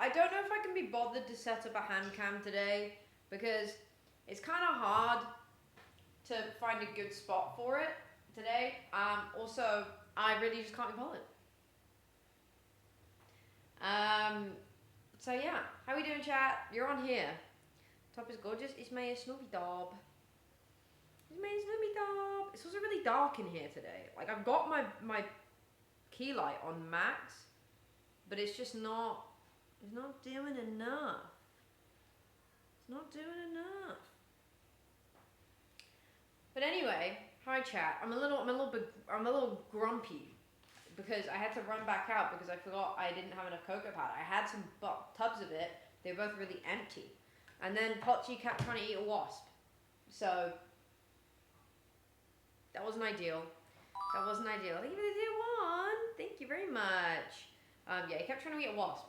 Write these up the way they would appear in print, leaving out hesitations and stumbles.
I don't know if I can be bothered to set up a hand cam today because it's kind of hard to find a good spot for it today. Also, I really just can't be bothered. So yeah, how we doing, chat? You're on here. Top is gorgeous. It's my Snoopy Dob. It's my Snoopy Dob. It's also really dark in here today. Like I've got my key light on max, but it's just not. It's not doing enough. It's not doing enough. But anyway, hi chat. I'm a little grumpy because I had to run back out because I forgot I didn't have enough cocoa powder. I had some tubs of it. They were both really empty. And then Pochi kept trying to eat a wasp. So that wasn't ideal. That wasn't ideal. Thank you for the tier 1. Thank you very much. Yeah, he kept trying to eat a wasp.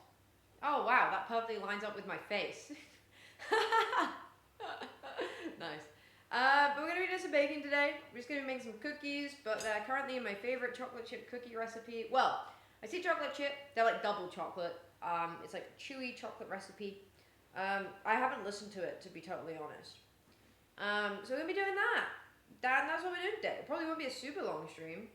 Oh wow, that perfectly lines up with my face. Nice. But we're gonna be doing some baking today. We're just gonna be making some cookies, but they're currently in my favorite chocolate chip cookie recipe. Well, I say chocolate chip, they're like double chocolate. It's like a chewy chocolate recipe. I haven't listened to it, to be totally honest. So we're gonna be doing that. That's what we're doing today. It probably won't be a super long stream.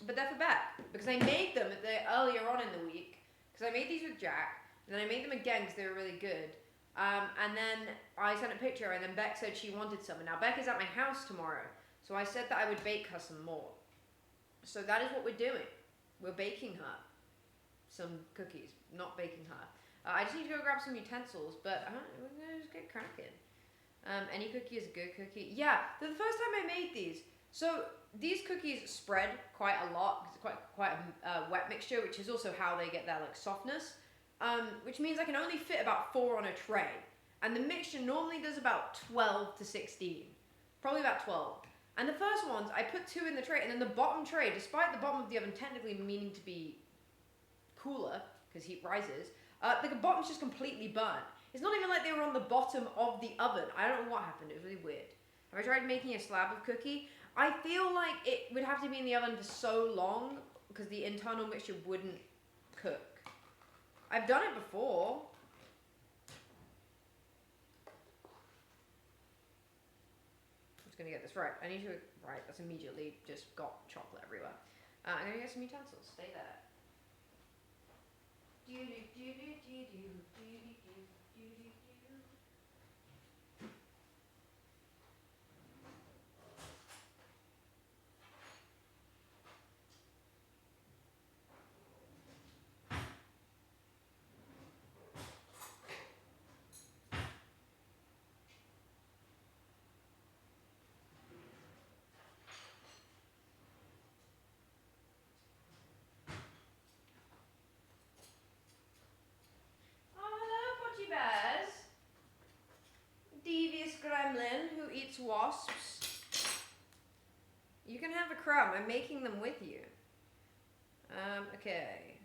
But they're for back because I made them earlier on in the week because I made these with Jack and then I made them again because they were really good. And then I sent a picture and then Beck said she wanted some. And now Beck is at my house tomorrow. So I said that I would bake her some more. So that is what we're doing. We're baking her some cookies, not baking her. I just need to go grab some utensils, but we're going to just get cracking. Any cookie is a good cookie. Yeah, the first time I made these. So these cookies spread quite a lot because it's quite a wet mixture, which is also how they get their like softness. Which means I can only fit about 4 on a tray. And the mixture normally does about 12 to 16. Probably about 12. And the first ones, I put 2 in the tray, and then the bottom tray, despite the bottom of the oven technically meaning to be cooler, because heat rises, the bottom's just completely burnt. It's not even like they were on the bottom of the oven. I don't know what happened. It was really weird. Have I tried making a slab of cookie? I feel like it would have to be in the oven for so long, because the internal mixture wouldn't cook. I've done it before. I'm just gonna get this right. I need to, right, that's immediately just got chocolate everywhere. I'm gonna get some utensils. Stay there. Bears, devious gremlin who eats wasps. You can have a crumb. I'm making them with you. Okay.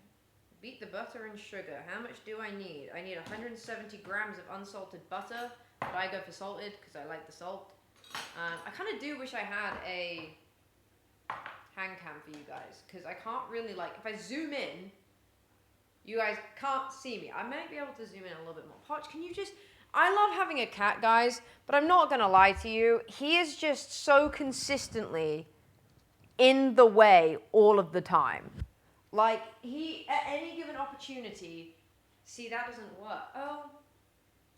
Beat the butter and sugar. How much do I need? I need 170 grams of unsalted butter, but I go for salted because I like the salt. I kind of do wish I had a hand cam for you guys because I can't really like, if I zoom in, you guys can't see me. I might be able to zoom in a little bit more. Potch, can you just... I love having a cat, guys, but I'm not going to lie to you. He is just so consistently in the way all of the time. Like, he, at any given opportunity... See, that doesn't work. Oh,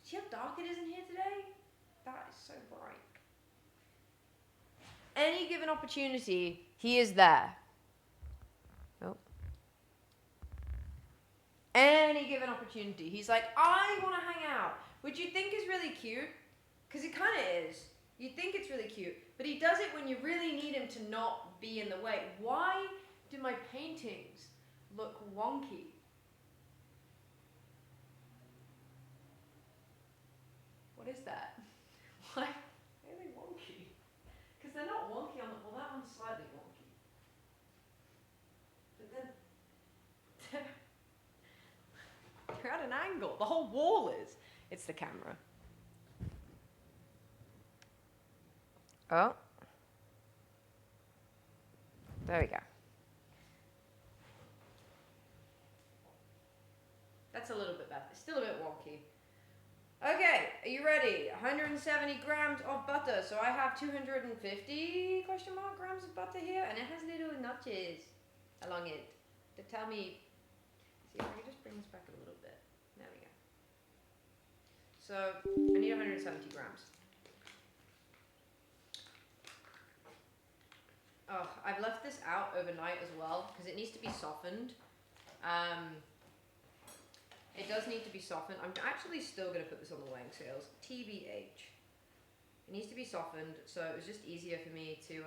see how dark it is in here today? That is so bright. Any given opportunity, he is there. Any given opportunity. He's like, I want to hang out. Which you think is really cute. Because it kind of is. You think it's really cute. But he does it when you really need him to not be in the way. Why do my paintings look wonky? What is that? Why are they wonky? Because they're not wonky on the... Well, that one's slightly wonky. But then... They're at an angle. The whole wall is. It's the camera. Oh. There we go. That's a little bit better. It's still a bit wonky. Okay, are you ready? 170 grams of butter. So I have 250 grams of butter here, and it has little notches along it to tell me. See if I can just bring this back a little bit. There we go. So I need 170 grams. Oh, I've left this out overnight as well because it needs to be softened. It does need to be softened. I'm actually still going to put this on the weighing scales. TBH. It needs to be softened, so it was just easier for me to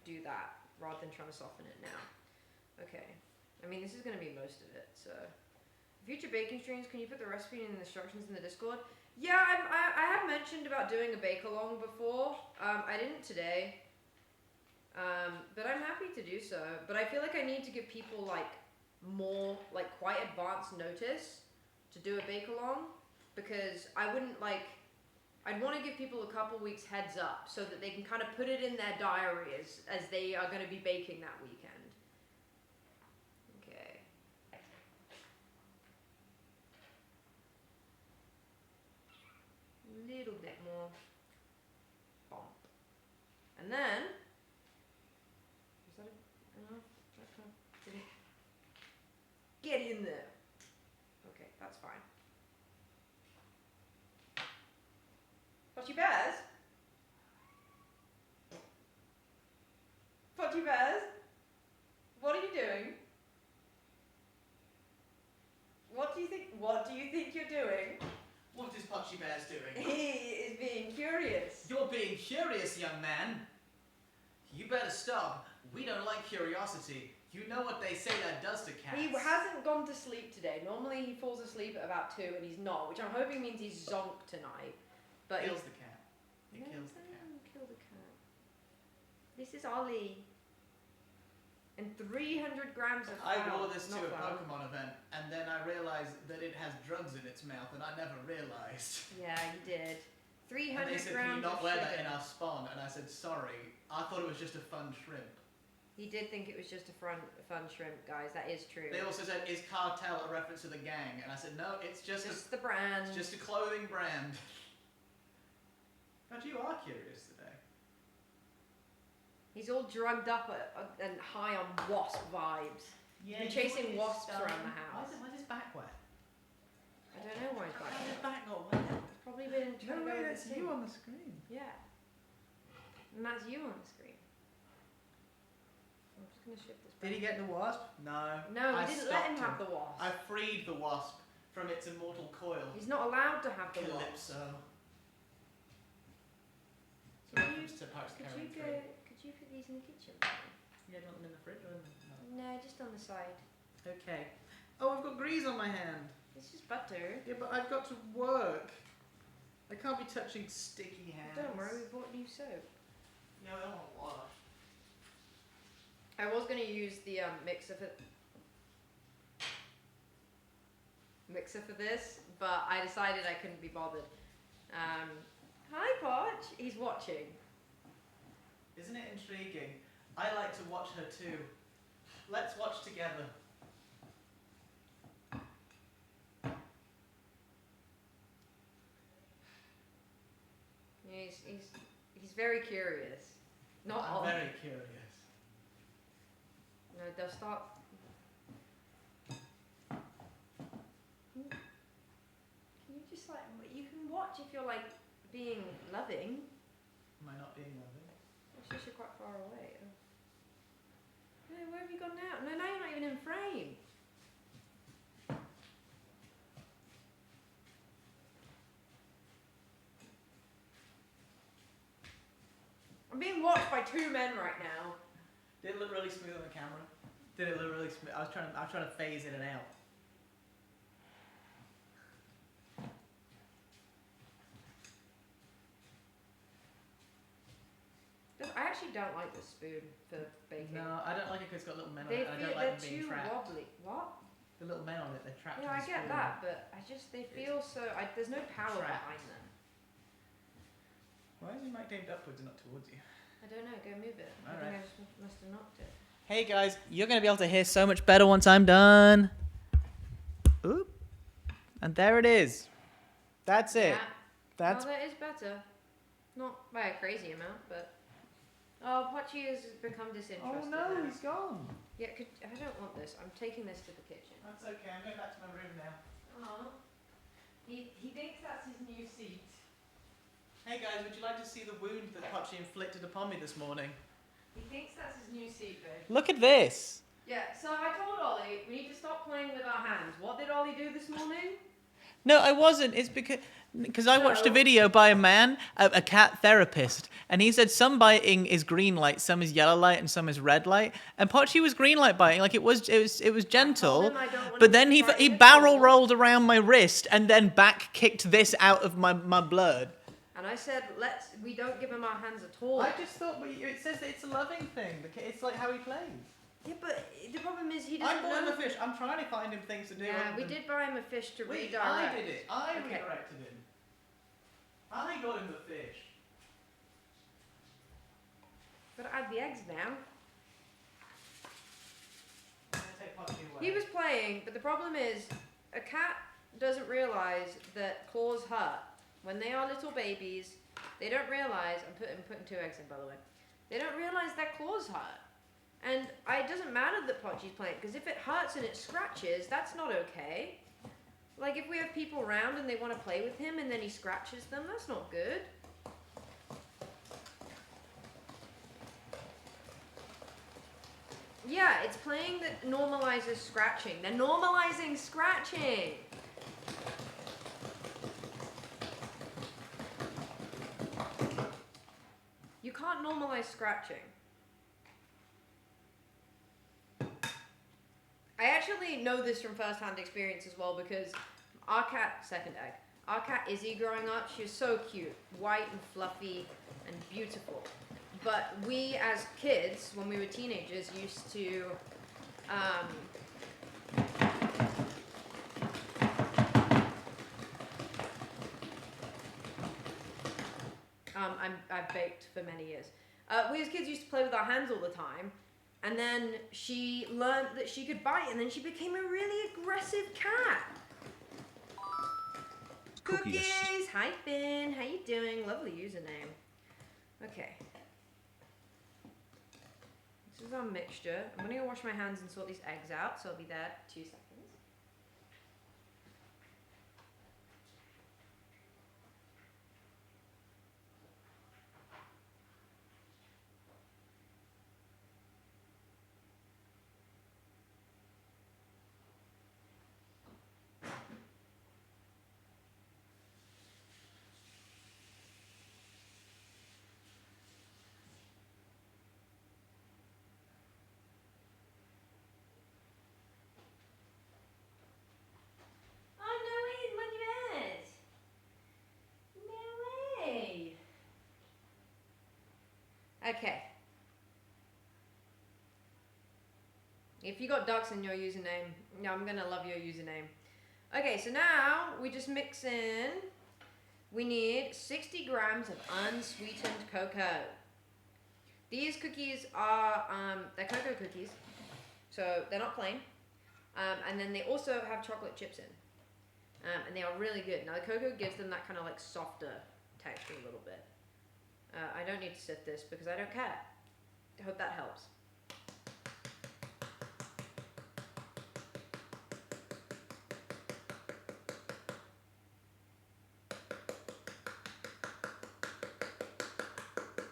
do that rather than trying to soften it now. Okay. I mean, this is going to be most of it, so. Future baking streams, can you put the recipe and the instructions in the Discord? Yeah, I have mentioned about doing a bake-along before. I didn't today. But I'm happy to do so. But I feel like I need to give people like more, like quite advanced notice to do a bake-along, because I wouldn't like, I'd want to give people a couple weeks heads up so that they can kind of put it in their diary as they are going to be baking that weekend. Okay. A little bit more bump. And then, get in there. Okay, that's fine. Fudgy Bears? Fudgy Bears? What are you doing? What do you think you're doing? What is Punchy Bears doing? He is being curious. You're being curious, young man. You better stop. We don't like curiosity. You know what they say that does to cats. He hasn't gone to sleep today. Normally he falls asleep at about 2 and he's not, which I'm hoping means he's zonked tonight. But kills the cat. It no, kills the cat. Kill the cat. This is Ollie. And 300 grams of flour. I wore this to a flour. Pokemon event, and then I realized that it has drugs in its mouth, and I never realized. Yeah, you did. 300 and they said, grams can you not of wear sugar. that in our spawn? And I said, sorry. I thought it was just a fun shrimp. He did think it was just a fun shrimp, guys. That is true. They also said, is cartel a reference to the gang? And I said, no, it's just the brand. It's just a clothing brand. But you are curious today. He's all drugged up and high on wasp vibes. Yeah, He's been chasing wasps around the house. Why is his back wet? I don't know why he's back How's his there. back got wet? It's probably been trying to go over the sink. on the screen. Yeah. And that's you on the screen. I'm just going to shift this back. Did he get the wasp? No. No, I we didn't let him stopped have the wasp. I freed the wasp from its immortal coil. He's not allowed to have the wasp. Calypso. So Could reference to Parks Carrying Free. Could you put these in the kitchen? Yeah, do you want them in the fridge or in the... No, just on the side. Okay. Oh, I've got grease on my hand. It's just butter. Yeah, but I've got to work. I can't be touching sticky hands. Don't worry, we bought new soap. No, I don't want to wash. I was going to use the mixer for this, but I decided I couldn't be bothered. Hi, Podge. He's watching. Isn't it intriguing? I like to watch her too. Let's watch together. He's very curious. Not I'm all. very curious. No, they'll start. Can you just like, you can watch if you're like being loving. Am I not being loving? It's just you're quite far away. No, where have you gone now? No, now you're not even in frame. I'm being watched by 2 men right now. Did it look really smooth on the camera? Did it look really smooth? I was trying to phase in and out. I actually don't like this spoon for baking. No, I don't like it because it's got little men on They it. And I feel don't like they're them being too trapped. wobbly. What? The little men on it, they're trapped. Yeah, in I the get spoon. that, but they feel so. There's no power Trapped. behind them. Why is your mic aimed upwards and not towards you? I don't know. Go move it. I Alright. think I just must have knocked it. Hey guys, you're going to be able to hear so much better once I'm done. Oop. And there it is. That's it. Yeah. That's... Oh, that is better. Not by a crazy amount, but... Oh, Pochi has become disinterested now. he's gone. Yeah, I don't want this. I'm taking this to the kitchen. That's okay, I'm going back to my room now. Oh. He thinks that's his new seat. Hey guys, would you like to see the wound that Pochi inflicted upon me this morning? He thinks that's his new seat, babe. Look at this. Yeah, so I told Ollie we need to stop playing with our hands. What did Ollie do this morning? No, I wasn't. It's because I watched a No. video by a man, a cat therapist, and he said some biting is green light, some is yellow light, and some is red light. And Pochi was green light biting, like it was gentle. him I don't want But him then to he bite he me at barrel all. rolled around my wrist and then back kicked this out of my blood. And I said, we don't give him our hands at all. I just thought it says that it's a loving thing. It's like how he plays. Yeah, but the problem is he doesn't I bought know. him a fish. I'm trying to find him things to do. Yeah, we did buy him a fish to Wait, redirect. I did it. I Okay. redirected him. I got him the fish. Gotta add the eggs now. I'm gonna take Pochi away. He was playing, but the problem is, a cat doesn't realise that claws hurt. When they are little babies, they don't realise, I'm putting 2 eggs in by the way, they don't realise that claws hurt. And it doesn't matter that Pochi's playing, because if it hurts and it scratches, that's not okay. Like if we have people around and they want to play with him and then he scratches them, that's not good. Yeah, it's playing that normalizes scratching. They're normalizing scratching. You can't normalize scratching. I actually know this from first-hand experience as well because our cat, second egg, our cat Izzy growing up, she was so cute, white and fluffy and beautiful. But we as kids, when we were teenagers, used to I've baked for many years. We as kids used to play with our hands all the time, and then she learned that she could bite, and then she became a really aggressive cat. Cookies. Hi Finn, how you doing? Lovely username. Okay. This is our mixture. I'm gonna go wash my hands and sort these eggs out, so I'll be there 2 seconds. Okay. If you got ducks in your username, I'm gonna love your username. Okay, so now we just mix in. We need 60 grams of unsweetened cocoa. These cookies are they're cocoa cookies, so they're not plain. And then they also have chocolate chips in, and they are really good. Now the cocoa gives them that kind of like softer texture a little bit. I don't need to sift this because I don't care. I hope that helps.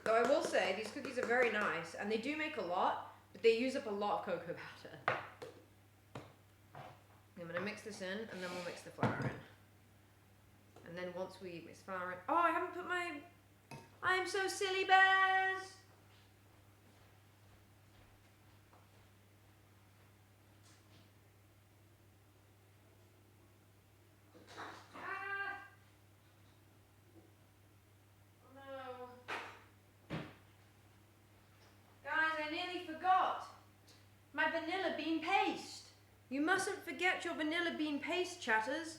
Though I will say, these cookies are very nice, and they do make a lot, but they use up a lot of cocoa batter. I'm going to mix this in, and then we'll mix the flour in. And then once we mix the flour in... Oh, I haven't put my... I'm so silly, bears! Ah! Oh no. Guys, I nearly forgot. My vanilla bean paste. You mustn't forget your vanilla bean paste, chatters.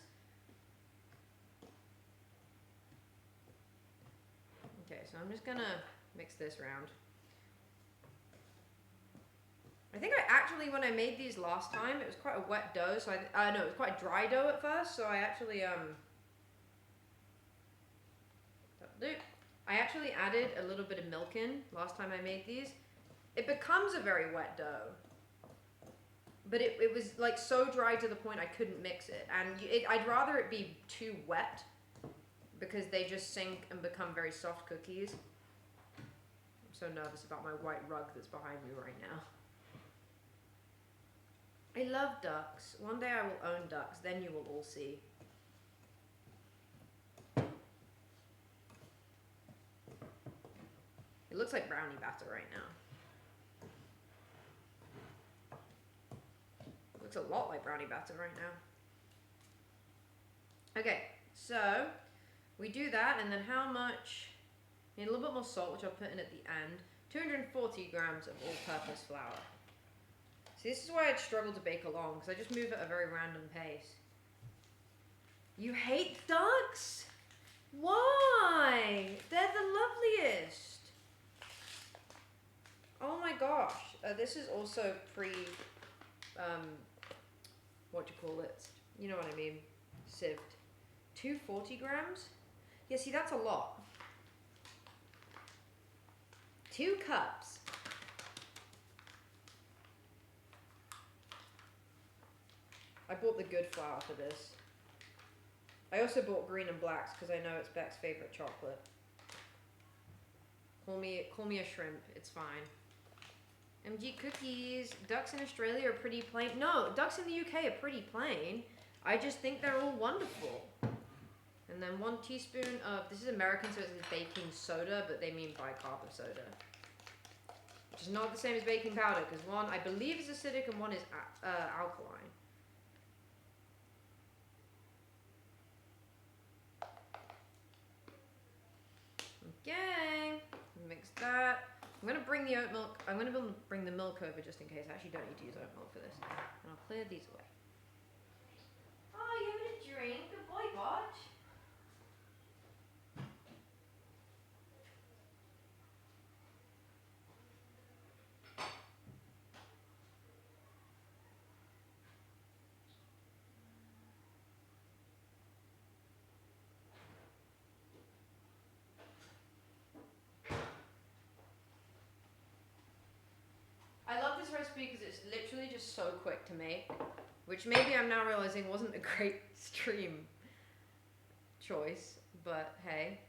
Okay, so I'm just gonna mix this round. I think I actually, when I made these last time, it was quite a wet dough, so no, it was quite a dry dough at first, so I actually, that'll do. I actually added a little bit of milk in last time I made these. It becomes a very wet dough, but it was like so dry to the point I couldn't mix it, and I'd rather it be too wet because they just sink and become very soft cookies. I'm so nervous about my white rug that's behind me right now. I love ducks. One day I will own ducks, then you will all see. It looks like brownie batter right now. It looks a lot like brownie batter right now. Okay, so we do that, and then how much? Need a little bit more salt, which I'll put in at the end. 240 grams of all-purpose flour. See, this is why I'd struggle to bake along, because I just move at a very random pace. You hate ducks? Why? They're the loveliest. Oh my gosh. This is also what do you call it? You know what I mean. Sieved. 240 grams? Yeah, see, that's a lot. 2 cups. I bought the good flour for this. I also bought green and blacks because I know it's Beck's favorite chocolate. Call me a shrimp. It's fine. MG cookies. Ducks in Australia are pretty plain. No, ducks in the UK are pretty plain. I just think they're all wonderful. And then 1 teaspoon of, this is American, so it says baking soda, but they mean bicarb soda. Which is not the same as baking powder, because one I believe is acidic and one is alkaline. Okay, mix that. I'm gonna bring the oat milk. I'm gonna bring the milk over just in case. I actually don't need to use oat milk for this, and I'll clear these away. Oh, you having a drink? Good boy, Watch. I love this recipe because it's literally just so quick to make, which maybe I'm now realizing wasn't a great stream choice, but hey.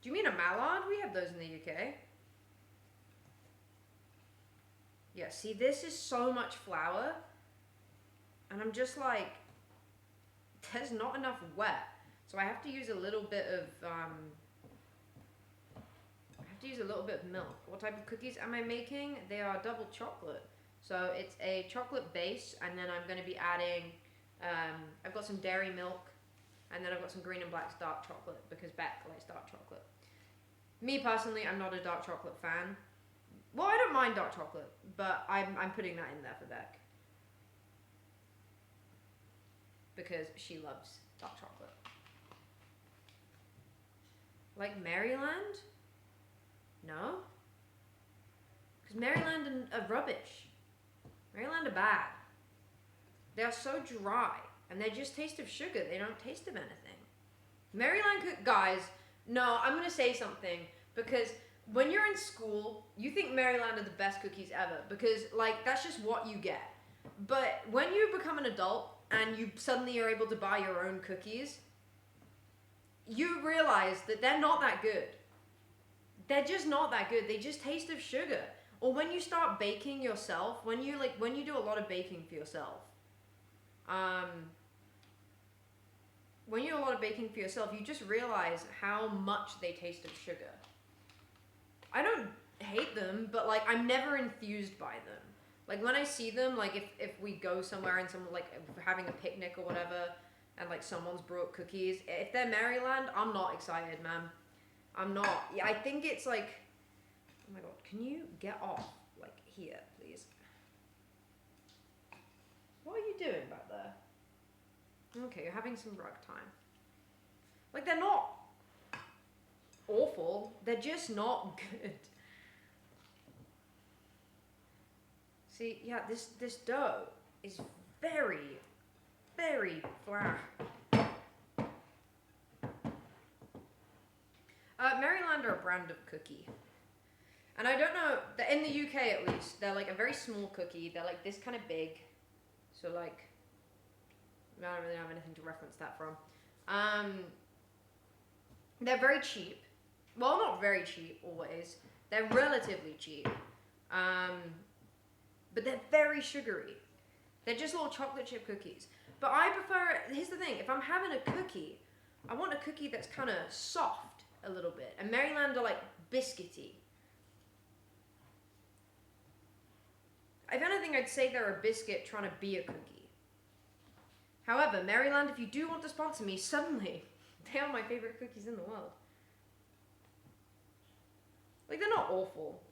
Do you mean a mallard? We have those in the UK. Yeah, see, this is so much flour, and I'm just like, there's not enough wet, so I have to use a little bit of milk. What type of cookies am I making? They are double chocolate. So it's a chocolate base, and then I'm going to be adding, I've got some dairy milk, and then I've got some green and black dark chocolate, because Beck likes dark chocolate. Me personally, I'm not a dark chocolate fan. Well, I don't mind dark chocolate, but I'm putting that in there for Beck. Because she loves dark chocolate. Like Maryland? No? Because Maryland are rubbish. Maryland are bad. They are so dry, and they just taste of sugar. They don't taste of anything. Maryland guys, no, I'm gonna say something, because when you're in school, you think Maryland are the best cookies ever, because like that's just what you get. But when you become an adult and you suddenly are able to buy your own cookies, you realize that they're not that good. They're just not that good. They just taste of sugar. Or when you start baking yourself, when you do a lot of baking for yourself, you just realize how much they taste of sugar. I don't hate them, but like I'm never enthused by them. Like when I see them, like if we go somewhere and someone like if we're having a picnic or whatever, and like someone's brought cookies, if they're Maryland, I'm not excited, man. I'm not. Yeah, I think it's like, oh my god, can you get off like here, please? What are you doing back there? Okay, you're having some rug time. Like they're not. awful. They're just not good. See, yeah, this dough is very, very flat. Maryland are a brand of cookie. And I don't know, in the UK at least, they're like a very small cookie. They're like this kind of big. So like, I don't really have anything to reference that from. They're very cheap. Well, not very cheap always. They're relatively cheap. But they're very sugary. They're just little chocolate chip cookies. But I prefer, here's the thing, if I'm having a cookie, I want a cookie that's kind of soft a little bit. And Maryland are like biscuity. If anything, I'd say they're a biscuit trying to be a cookie. However, Maryland, if you do want to sponsor me, suddenly, they are my favorite cookies in the world. Like, they're not awful.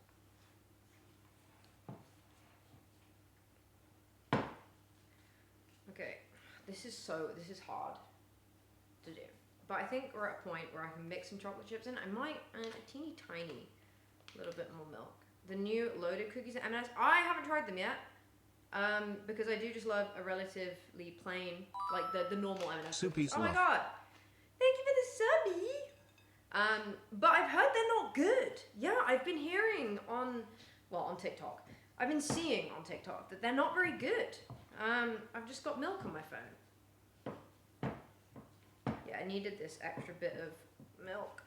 Okay, this is hard to do. But I think we're at a point where I can mix some chocolate chips in. I might add a teeny tiny little bit more milk. The new loaded cookies at M&S. I haven't tried them yet. Because I do just love a relatively plain, like the normal M&S cookies. Oh my god! Thank you for the subby! But I've heard they're not good. Yeah, I've been hearing on TikTok. I've been seeing on TikTok that they're not very good. I've just got milk on my phone. Yeah, I needed this extra bit of milk.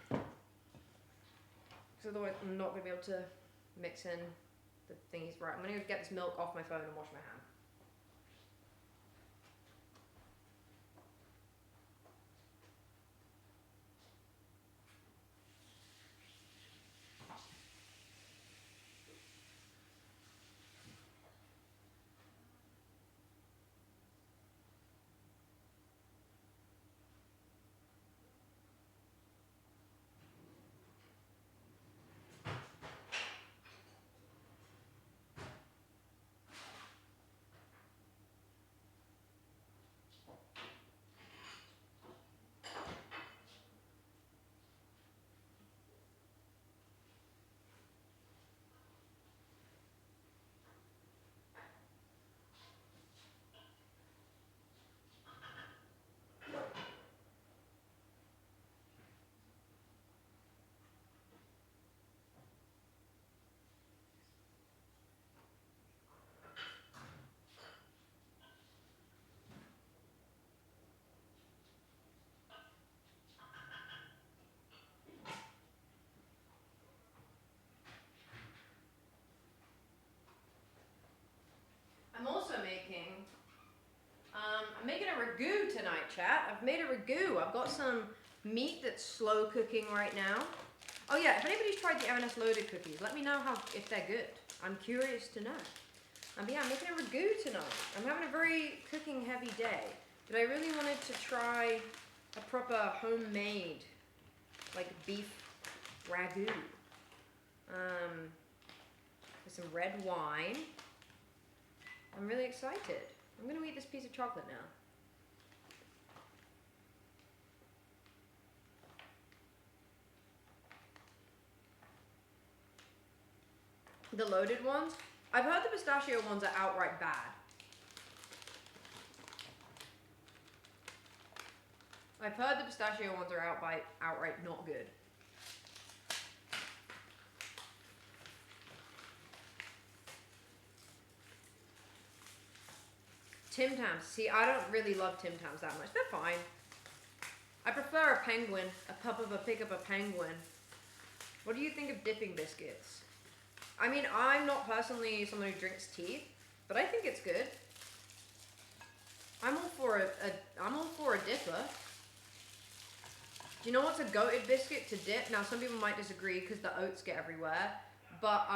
Because otherwise I'm not going to be able to mix in the thingies right. I'm going to get this milk off my phone and wash my hands. I'm making a ragu tonight, chat. I've made a ragu. I've got some meat that's slow cooking right now. Oh yeah, if anybody's tried the M&S loaded cookies, let me know if they're good. I'm curious to know. But yeah, I'm making a ragu tonight. I'm having a very cooking heavy day, but I really wanted to try a proper homemade, like beef ragu. With some red wine. I'm really excited. I'm gonna eat this piece of chocolate now. The loaded ones, I've heard the pistachio ones are outright bad. I've heard the pistachio ones are outright not good. Tim Tams. See, I don't really love Tim Tams that much. They're fine. I prefer a penguin. Pick up a penguin. What do you think of dipping biscuits? I mean, I'm not personally someone who drinks tea, but I think it's good. I'm all for a dipper. Do you know what's a goated biscuit to dip? Now, some people might disagree because the oats get everywhere, but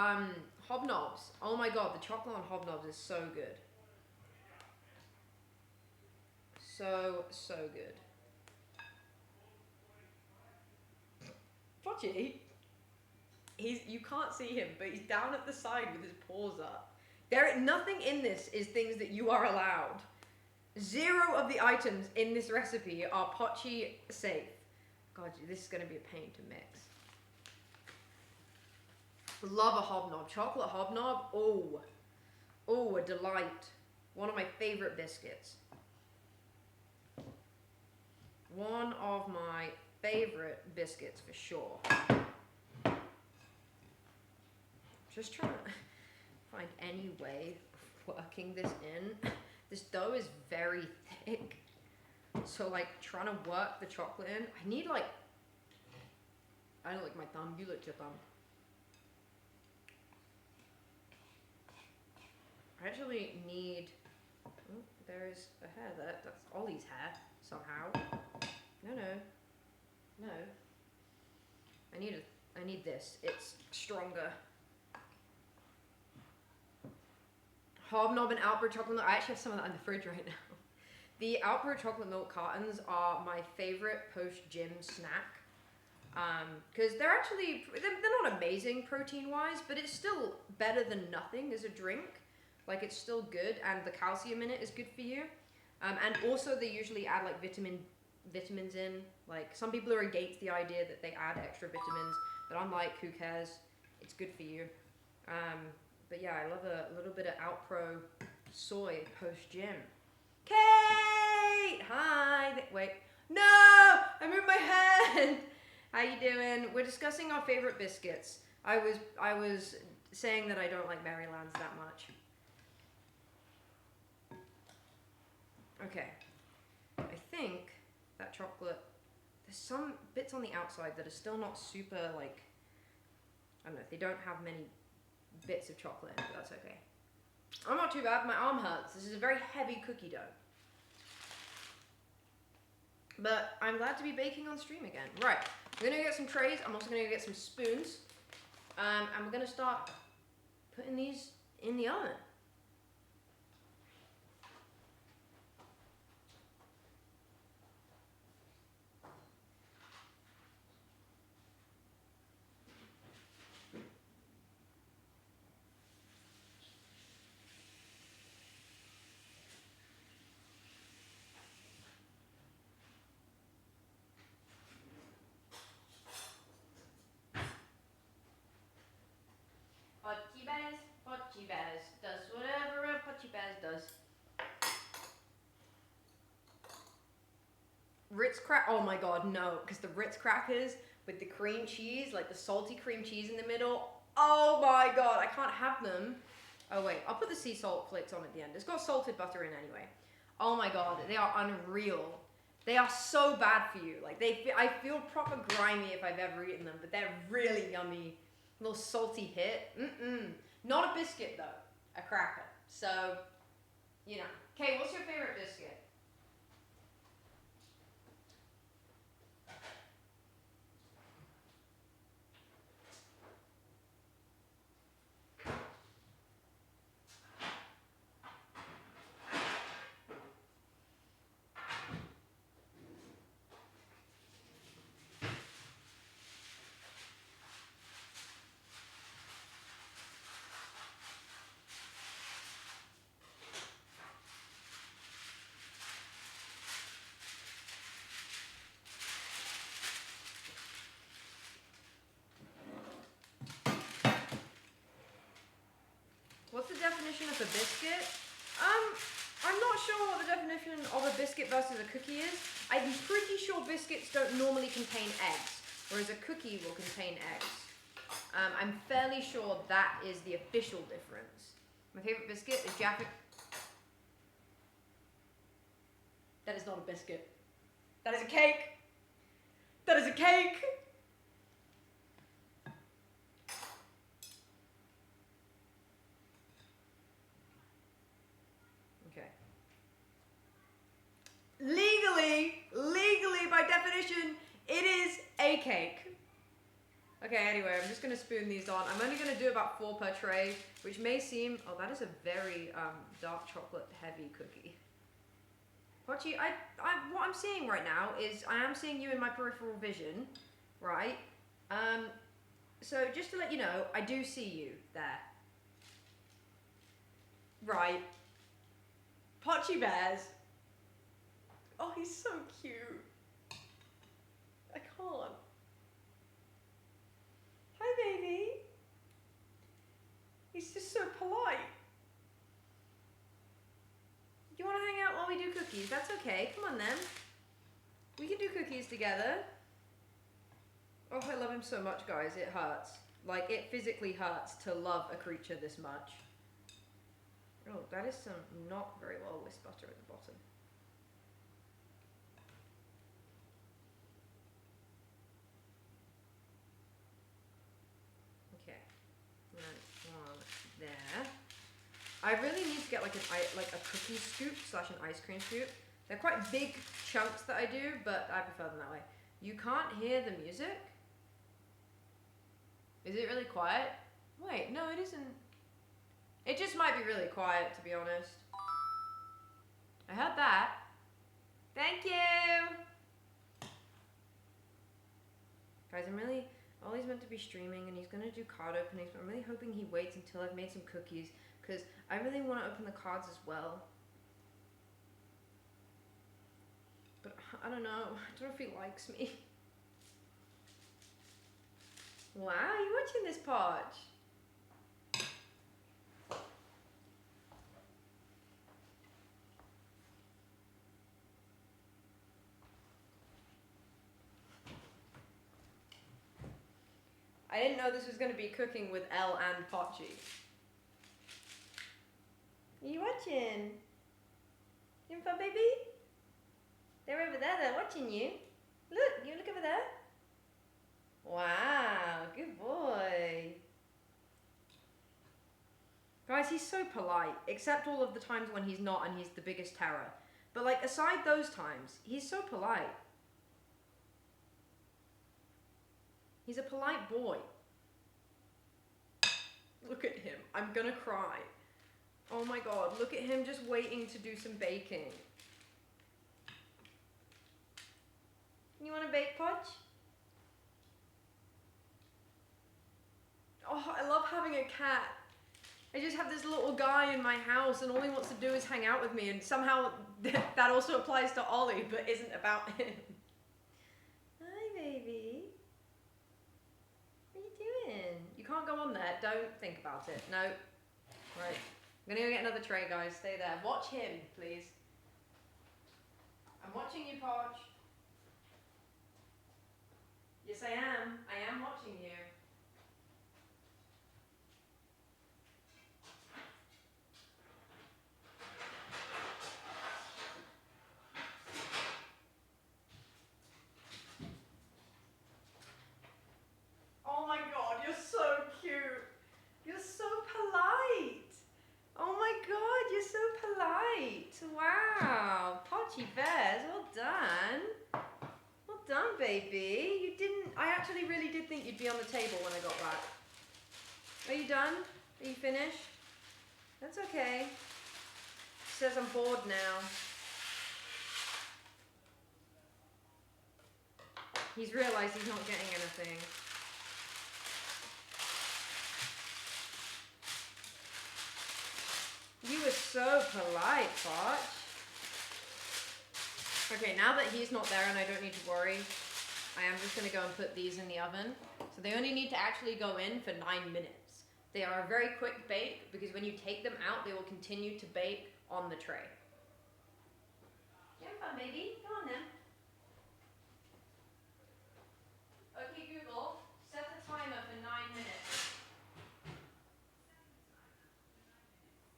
Hobnobs. Oh my god, the chocolate on Hobnobs is so good. So good. Fudgy. You can't see him, but he's down at the side with his paws up. Nothing in this is things that you are allowed. 0 of the items in this recipe are Pochi safe. God, this is gonna be a pain to mix. Love a hobnob. Chocolate hobnob. Oh, a delight. One of my favorite biscuits. One of my favorite biscuits for sure. Just trying to find any way of working this in. This dough is very thick. So like trying to work the chocolate in, I need like, I don't lick my thumb, you lick your thumb. I actually need, oh, there's a hair there, that's Ollie's hair, somehow. No. I need this, it's stronger. Hobnob and Outbrew chocolate milk, I actually have some of that in the fridge right now. The Outbrew chocolate milk cartons are my favorite post-gym snack. Because they're not amazing protein-wise, but it's still better than nothing as a drink. Like, it's still good, and the calcium in it is good for you. And also, they usually add, like, vitamins in. Like, some people are against the idea that they add extra vitamins, but I'm like, who cares? It's good for you. But yeah, I love a little bit of Outpro soy post-gym. Kate! Hi! Wait. No! I moved my head! How you doing? We're discussing our favorite biscuits. I was saying that I don't like Maryland's that much. Okay. I think that chocolate, there's some bits on the outside that are still not super, like, I don't know, they don't have many bits of chocolate in it, but that's okay. I'm not too bad, my arm hurts. This is a very heavy cookie dough. But I'm glad to be baking on stream again. Right, we're gonna get some trays. I'm also gonna get some spoons. And we're gonna start putting these in the oven. Potty Bears does whatever a Potty Bears does. Ritz crack. Oh my god, no, because the Ritz crackers with the cream cheese, like the salty cream cheese in the middle. Oh my god, I can't have them. Oh wait, I'll put the sea salt flakes on at the end. It's got salted butter in anyway. Oh my god, they are unreal. They are so bad for you. Like I feel proper grimy if I've ever eaten them, but they're really yummy. A little salty hit. Not a biscuit though, a cracker. So, you know. Okay, what's your favorite biscuit? What's the definition of a biscuit? I'm not sure what the definition of a biscuit versus a cookie is. I'm pretty sure biscuits don't normally contain eggs, whereas a cookie will contain eggs. I'm fairly sure that is the official difference. My favorite biscuit is Jaffa. That is not a biscuit. That is a cake. That is a cake. Legally, by definition, it is a cake. Okay, anyway, I'm just going to spoon these on. I'm only going to do about 4 per tray, which may seem... Oh, that is a very dark chocolate heavy cookie. What I'm seeing right now is I am seeing you in my peripheral vision, right? So just to let you know, I do see you there. Right. Potty Bears. Oh, he's so cute. I can't Hold on. Hi, baby. He's just so polite. Do you want to hang out while we do cookies? That's okay. Come on then. We can do cookies together. Oh, I love him so much, guys. It hurts. Like, it physically hurts to love a creature this much. Oh, that is some not very well whisk butter at the bottom. Okay. That's one there. I really need to get like a cookie scoop / an ice cream scoop. They're quite big chunks that I do, but I prefer them that way. You can't hear the music? Is it really quiet? Wait, no, it isn't. It just might be really quiet, to be honest. I heard that. Thank you! Guys, Ollie's meant to be streaming and he's gonna do card openings, but I'm really hoping he waits until I've made some cookies, because I really want to open the cards as well. But I don't know. I don't know if he likes me. Wow, you watching this, Podge? I didn't know this was going to be cooking with Elle and Pochi. Are you watching? You having fun, baby? They're over there, they're watching you. Look, you look over there. Wow, good boy. Guys, he's so polite, except all of the times when he's not and he's the biggest terror. But like, aside those times, he's so polite. He's a polite boy. Look at him. I'm gonna cry. Oh my god, look at him just waiting to do some baking. You wanna bake, Podge? Oh, I love having a cat. I just have this little guy in my house and all he wants to do is hang out with me, and somehow that also applies to Ollie, but isn't about him. Hi, baby. What are you doing? You can't go on there. Don't think about it. No. Right. I'm gonna go get another tray, guys. Stay there. Watch him, please. I'm watching you, Podge. Yes, I am. I am watching you. Oh my god, you're so cute. You're so polite. Oh my god, you're so polite. Wow. Podgy Bears, well done. Well done, baby. You didn't... I actually really did think you'd be on the table when I got back. Are you done? Are you finished? That's okay. Says I'm bored now. He's realised he's not getting anything. You were so polite, Podge. Okay, now that he's not there and I don't need to worry, I am just going to go and put these in the oven. So they only need to actually go in for 9 minutes. They are a very quick bake because when you take them out, they will continue to bake on the tray. You having fun, baby? Come on then. Okay, Google, set the timer for 9 minutes.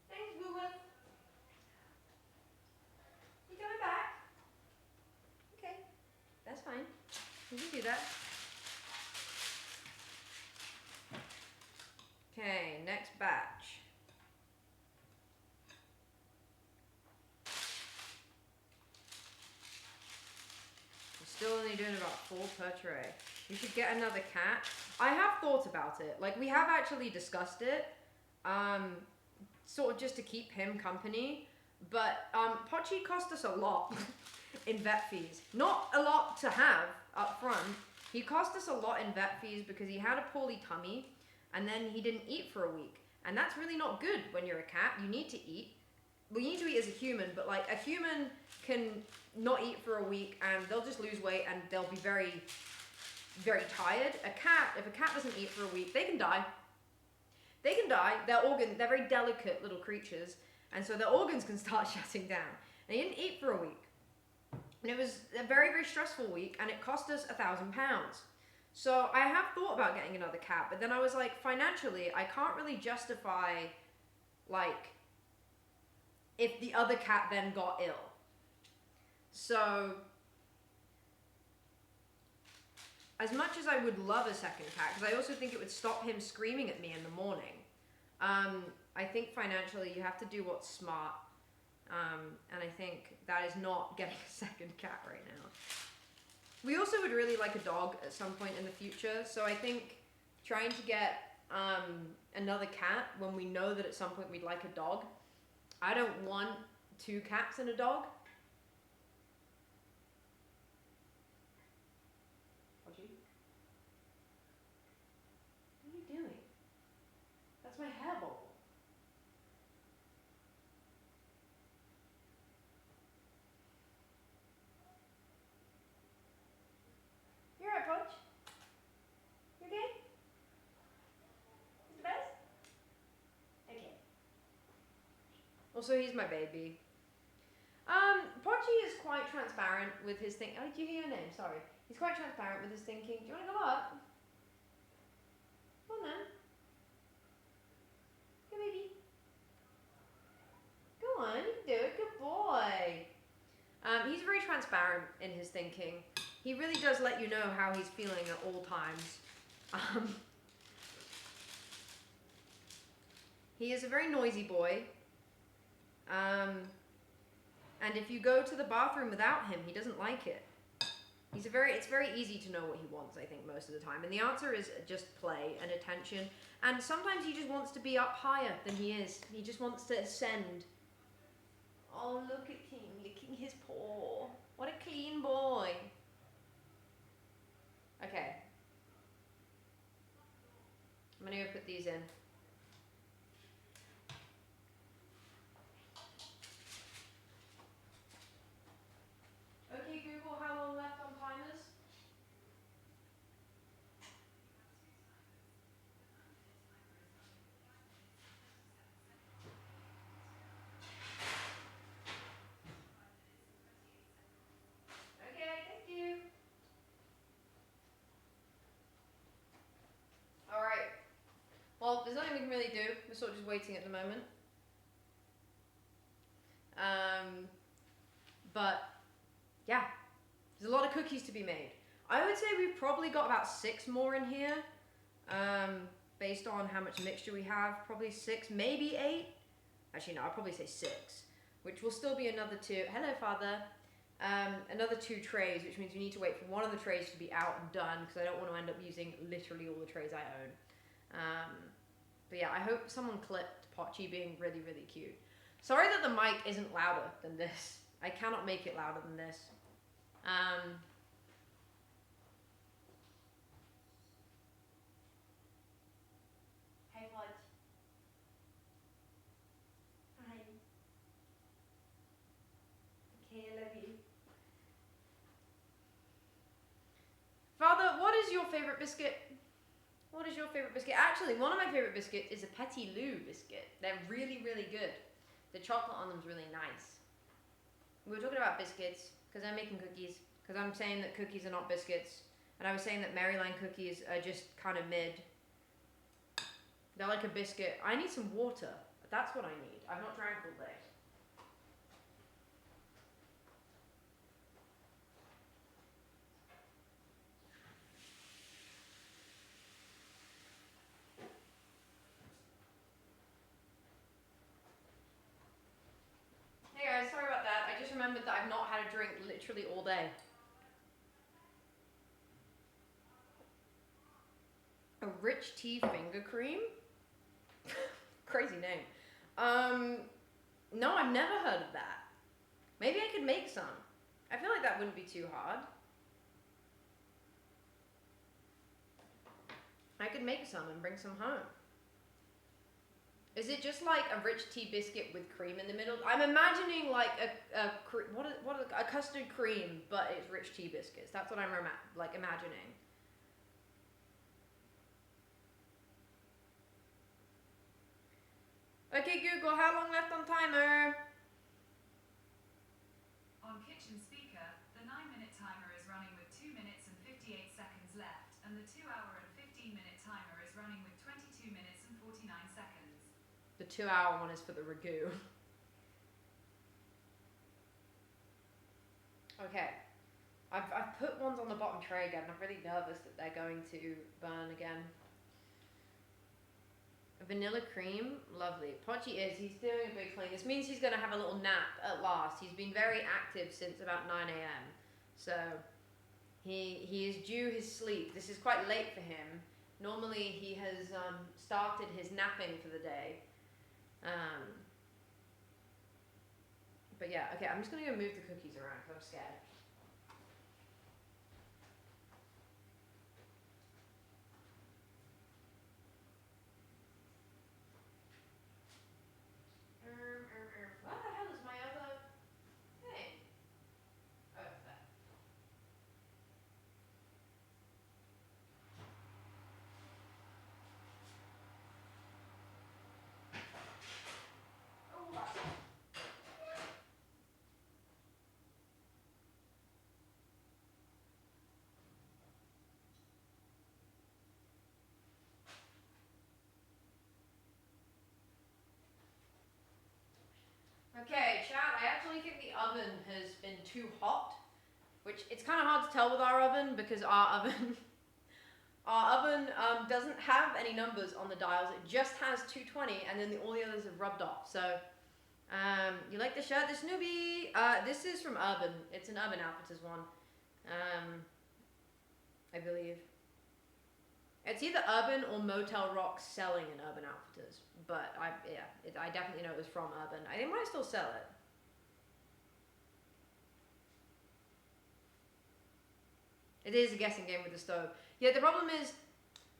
Thanks, Google. You coming back? Okay, that's fine. You can do that. Okay, next batch. We're still only doing about 4 per tray. You should get another cat. I have thought about it. Like, we have actually discussed it. Sort of just to keep him company. But Pochi cost us a lot in vet fees. Not a lot to have up front. He cost us a lot in vet fees because he had a poorly tummy and then he didn't eat for a week. And that's really not good when you're a cat. You need to eat. Well, you need to eat as a human, but like a human can not eat for a week and they'll just lose weight and they'll be very very tired. If a cat doesn't eat for a week, they can die. They can die. They're very delicate little creatures, and so their organs can start shutting down. And he didn't eat for a week. And it was a very, very stressful week, and it cost us £1,000. So I have thought about getting another cat, but then I was like, financially, I can't really justify, like, if the other cat then got ill. So, as much as I would love a second cat, because I also think it would stop him screaming at me in the morning, I think financially you have to do what's smart. And I think that is not getting a second cat right now. We also would really like a dog at some point in the future, so I think trying to get another cat when we know that at some point we'd like a dog. I don't want 2 cats and a dog. What are you doing? That's my hair bowl. You're right, Podge. You okay? Is the best? Okay. Also, he's my baby. Podgy is quite transparent with his thing. Oh, did you hear your name? Sorry. He's quite transparent with his thinking. Do you want to go up? Come on then. Go, baby. Go on, you can do it. Good boy. He's very transparent in his thinking. He really does let you know how he's feeling at all times. He is a very noisy boy. And if you go to the bathroom without him, he doesn't like it. It's very easy to know what he wants, I think, most of the time. And the answer is just play and attention. And sometimes he just wants to be up higher than he is. He just wants to ascend. Oh, look at him licking his paw. What a clean boy. Okay. I'm going to go put these in. Okay, Google, how long left on timers? Okay, thank you. Alright. Well, there's nothing we can really do. We're sort of just waiting at the moment. But, yeah. There's a lot of cookies to be made. I would say we've probably got about 6 more in here. Based on how much mixture we have. Probably 6, maybe 8. Actually, no, I'll probably say 6. Which will still be another 2. Hello, Father. Another 2 trays, which means we need to wait for one of the trays to be out and done, because I don't want to end up using literally all the trays I own. But yeah, I hope someone clipped Potchy being really, really cute. Sorry that the mic isn't louder than this. I cannot make it louder than this. Hey, Podge. Hi. Okay, I love you. Father, what is your favorite biscuit? What is your favorite biscuit? Actually, one of my favorite biscuits is a Petit Lou biscuit. They're really, really good. The chocolate on them is really nice. We were talking about biscuits because I'm making cookies. Because I'm saying that cookies are not biscuits. And I was saying that Maryland cookies are just kind of mid. They're like a biscuit. I need some water. That's what I need. I've not drank all day. Hey guys, sorry about that. I just remembered that I've not had a drink literally all day. A rich tea finger cream? Crazy name. No, I've never heard of that. Maybe I could make some. I feel like that wouldn't be too hard. I could make some and bring some home. Is it just like a rich tea biscuit with cream in the middle? I'm imagining like a custard cream, but it's rich tea biscuits. That's what I'm imagining. Okay, Google, how long left on timer? On kitchen speaker, the 9-minute timer is running with 2 minutes and 58 seconds left, and the 2-hour and 15-minute timer is running with 22 minutes and 49 seconds. The 2-hour one is for the ragu. Okay. I've put ones on the bottom tray again. I'm really nervous that they're going to burn again. Vanilla cream, lovely. Pochi he's doing a big clean. This means he's going to have a little nap at last. He's been very active since about 9 a.m. So he is due his sleep. This is quite late for him. Normally he has started his napping for the day. But yeah, okay, I'm just going to go move the cookies around because I'm scared. What the hell is my other thing? Oh, there. Oh, what? Okay, chat, I actually think the oven has been too hot, which it's kind of hard to tell with our oven because our oven doesn't have any numbers on the dials. It just has 220 and then all the others have rubbed off. So, you like the shirt, this newbie? This is from Urban. It's an Urban Outfitters one, I believe. It's either Urban or Motel Rock selling in Urban Outfitters, but I definitely know it was from Urban. They might still sell it. It is a guessing game with the stove. Yeah, the problem is,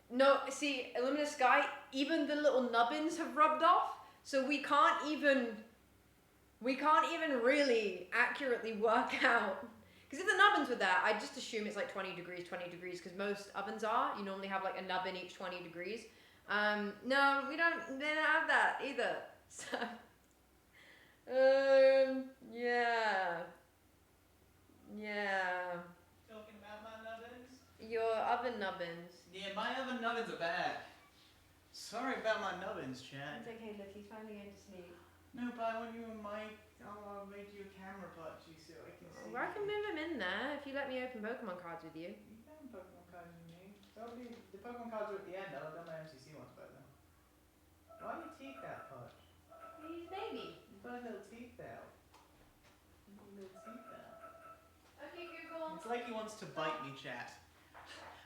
no, see, Illuminous Sky, even the little nubbins have rubbed off, so we can't even really accurately work out. Because if the nubbins were there, I'd just assume it's like 20 degrees, because most ovens are. You normally have like a nubbin each 20 degrees. No, they don't have that either. So, yeah. Talking about my nubbins? Your oven nubbins. Yeah, my oven nubbins are bad. Sorry about my nubbins, Chad. It's okay, look, he's finally going to sleep. No, but I want you a mic. I'll make you a camera Pachi so I can see. Well, I can move him in there if you let me open Pokemon cards with you. You can Pokemon cards with me. The Pokemon cards are at the end. I've done my MCC ones by then. Why are your teeth out, Poch? He's baby. You've got little teeth out. Okay, Google. It's like he wants to bite me, chat.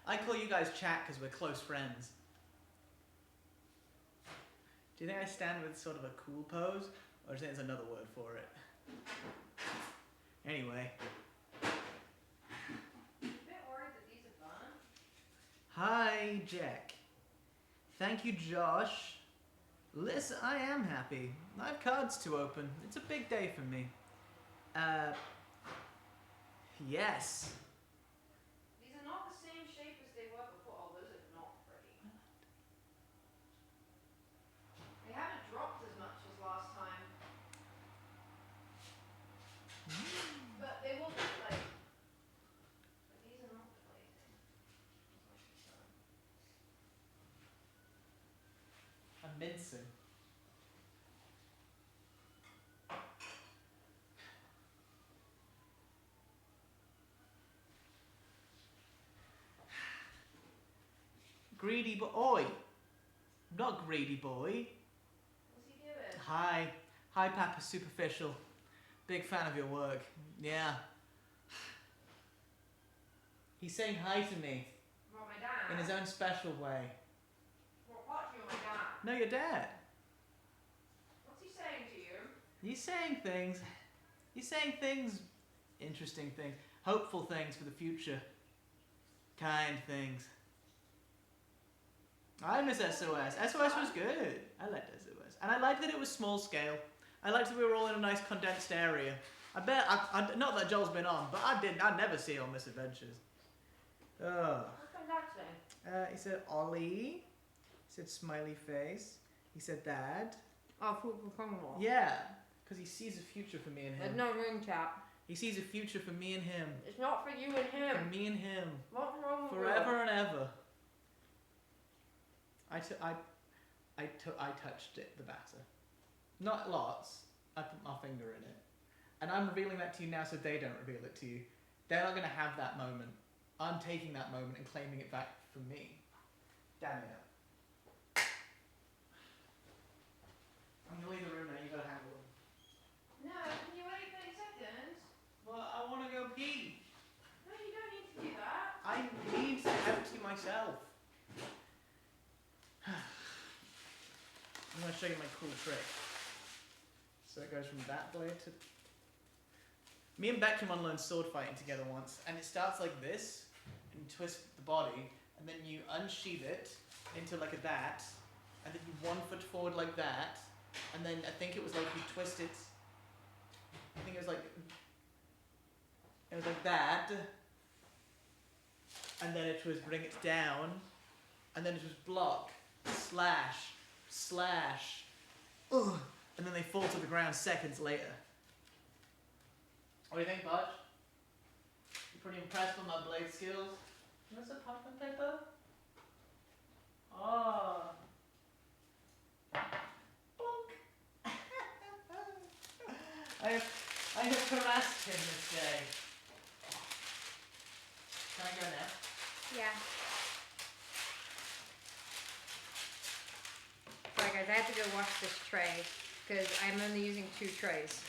I call you guys chat because we're close friends. Do you think I stand with sort of a cool pose? Or do you think there's another word for it? Anyway. I'm a bit worried that these are gone. Hi, Jack. Thank you, Josh. Listen, I am happy. I have cards to open. It's a big day for me. Yes. These are not the same shape as they were before. Oh, those are not pretty. They haven't dropped as much as last time. But they will be like. But these are not plating. I'm mincing. Greedy boy. Not greedy boy. What's he doing? Hi. Hi, Papa Superficial. Big fan of your work. Yeah. He's saying hi to me What, my dad? in his own special way. What, you or my dad? No, your dad. What's he saying to you? He's saying things. He's saying things. Interesting things. Hopeful things for the future. Kind things. I miss SOS. SOS was good. I liked SOS. And I liked that it was small scale. I liked that we were all in a nice condensed area. I bet, not that Joel's been on, but I'd never see it on Misadventures. Ugh. What's my dad saying? He said Ollie. He said smiley face. He said dad. Oh, food for Congo. Yeah, because he sees a future for me and There's him. no ring chat. He sees a future for me and him. It's not for you and For him. me and him. What's wrong with Forever and ever. I touched it, the batter. Not lots. I put my finger in it. And I'm revealing that to you now so they don't reveal it to you. They're not going to have that moment. I'm taking that moment and claiming it back for me. Damn it. I'm going to leave the room now. You got to handle them. No, can you wait 30 seconds? Well, I want to go pee. No, you don't need to do that. I need to empty myself. I'm going to show you my cool trick. So it goes from that blade to... Me and bekyamon learned sword fighting together once, and it starts like this, and you twist the body, and then you unsheath it into like a that, and then you 1 foot forward like that, and then I think it was like you twist it, I think it was like that, and then it was bring it down, and then it was block, slash, slash, ugh, and then they fall to the ground seconds later. What do you think, Butch? You pretty impressed with my blade skills? You want some parchment paper? Oh. Bonk. I have harassed him this day. Can I go now? Yeah. Sorry guys, I have to go wash this tray because I'm only using 2 trays.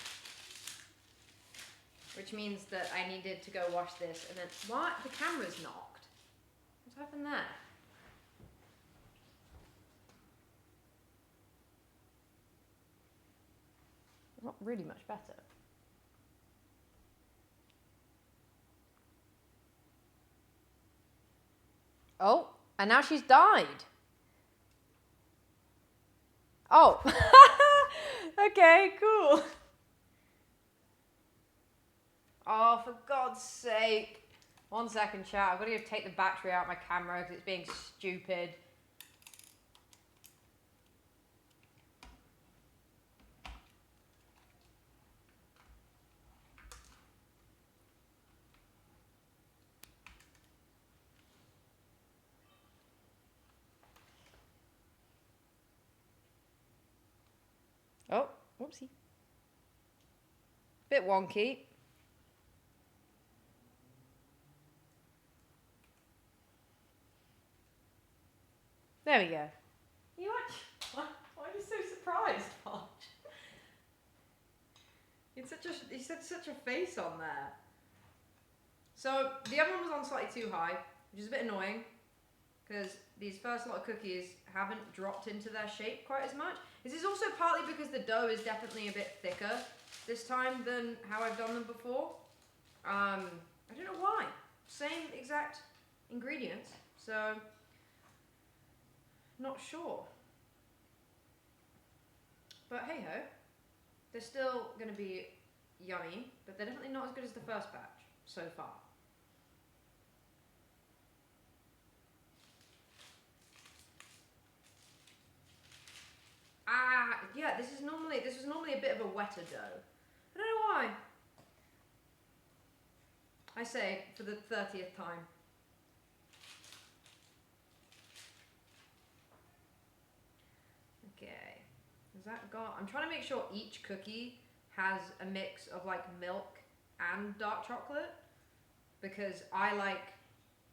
Which means that I needed to go wash this and then... What? The camera's knocked. What's happened there? Not really much better. Oh, and now she's died. Oh. Okay, cool. Oh, for God's sake. 1 second, chat. I've got to go take the battery out of my camera because it's being stupid. Oh, whoopsie. Bit wonky. There we go. You watch? Why are you so surprised, Podge? You said such a face on there. So the other one was on slightly too high, which is a bit annoying because these first lot of cookies haven't dropped into their shape quite as much. This is also partly because the dough is definitely a bit thicker this time than how I've done them before. I don't know why. Same exact ingredients, so not sure. But hey ho, they're still going to be yummy, but they're definitely not as good as the first batch so far. Yeah, this was normally a bit of a wetter dough. I don't know why. I say for the 30th time. Okay. Has that got... I'm trying to make sure each cookie has a mix of like milk and dark chocolate because personally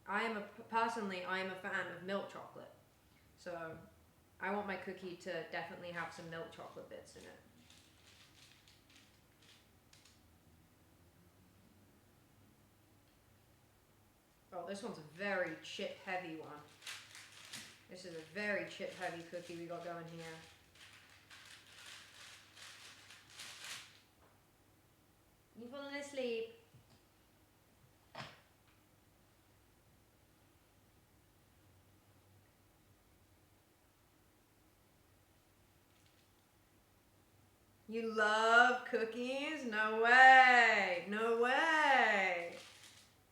I am a fan of milk chocolate. So I want my cookie to definitely have some milk chocolate bits in it. Oh, this one's a very chip heavy one. This is a very chip heavy cookie we got going here. You falling asleep? You love cookies? No way! No way!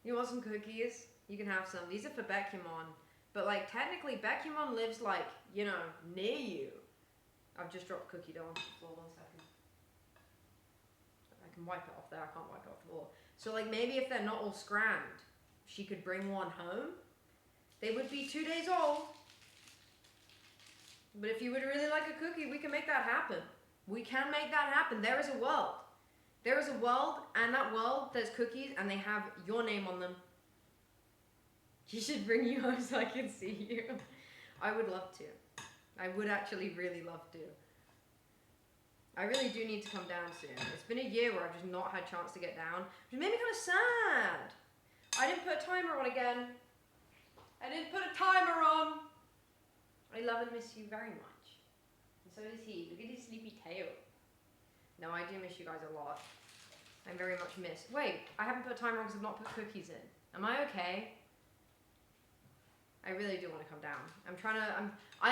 You want some cookies? You can have some. These are for bekyamon. But like technically bekyamon lives like, you know, near you. I've just dropped cookie dough onto the floor. 1 second. I can wipe it off there. I can't wipe it off the floor. So like maybe if they're not all scrammed, she could bring one home. They would be 2 days old. But if you would really like a cookie, we can make that happen. We can make that happen. There is a world. There is a world, and that world, there's cookies, and they have your name on them. You should bring you home so I can see you. I would love to. I would actually really love to. I really do need to come down soon. It's been a year where I've just not had a chance to get down, which made me kind of sad. I didn't put a timer on again. I didn't put a timer on. I love and miss you very much. And so does he. Look at his sleepy tail. No, I do miss you guys a lot. I'm very much missed. Wait, I haven't put a timer on because I've not put cookies in. Am I okay? I really do want to come down. I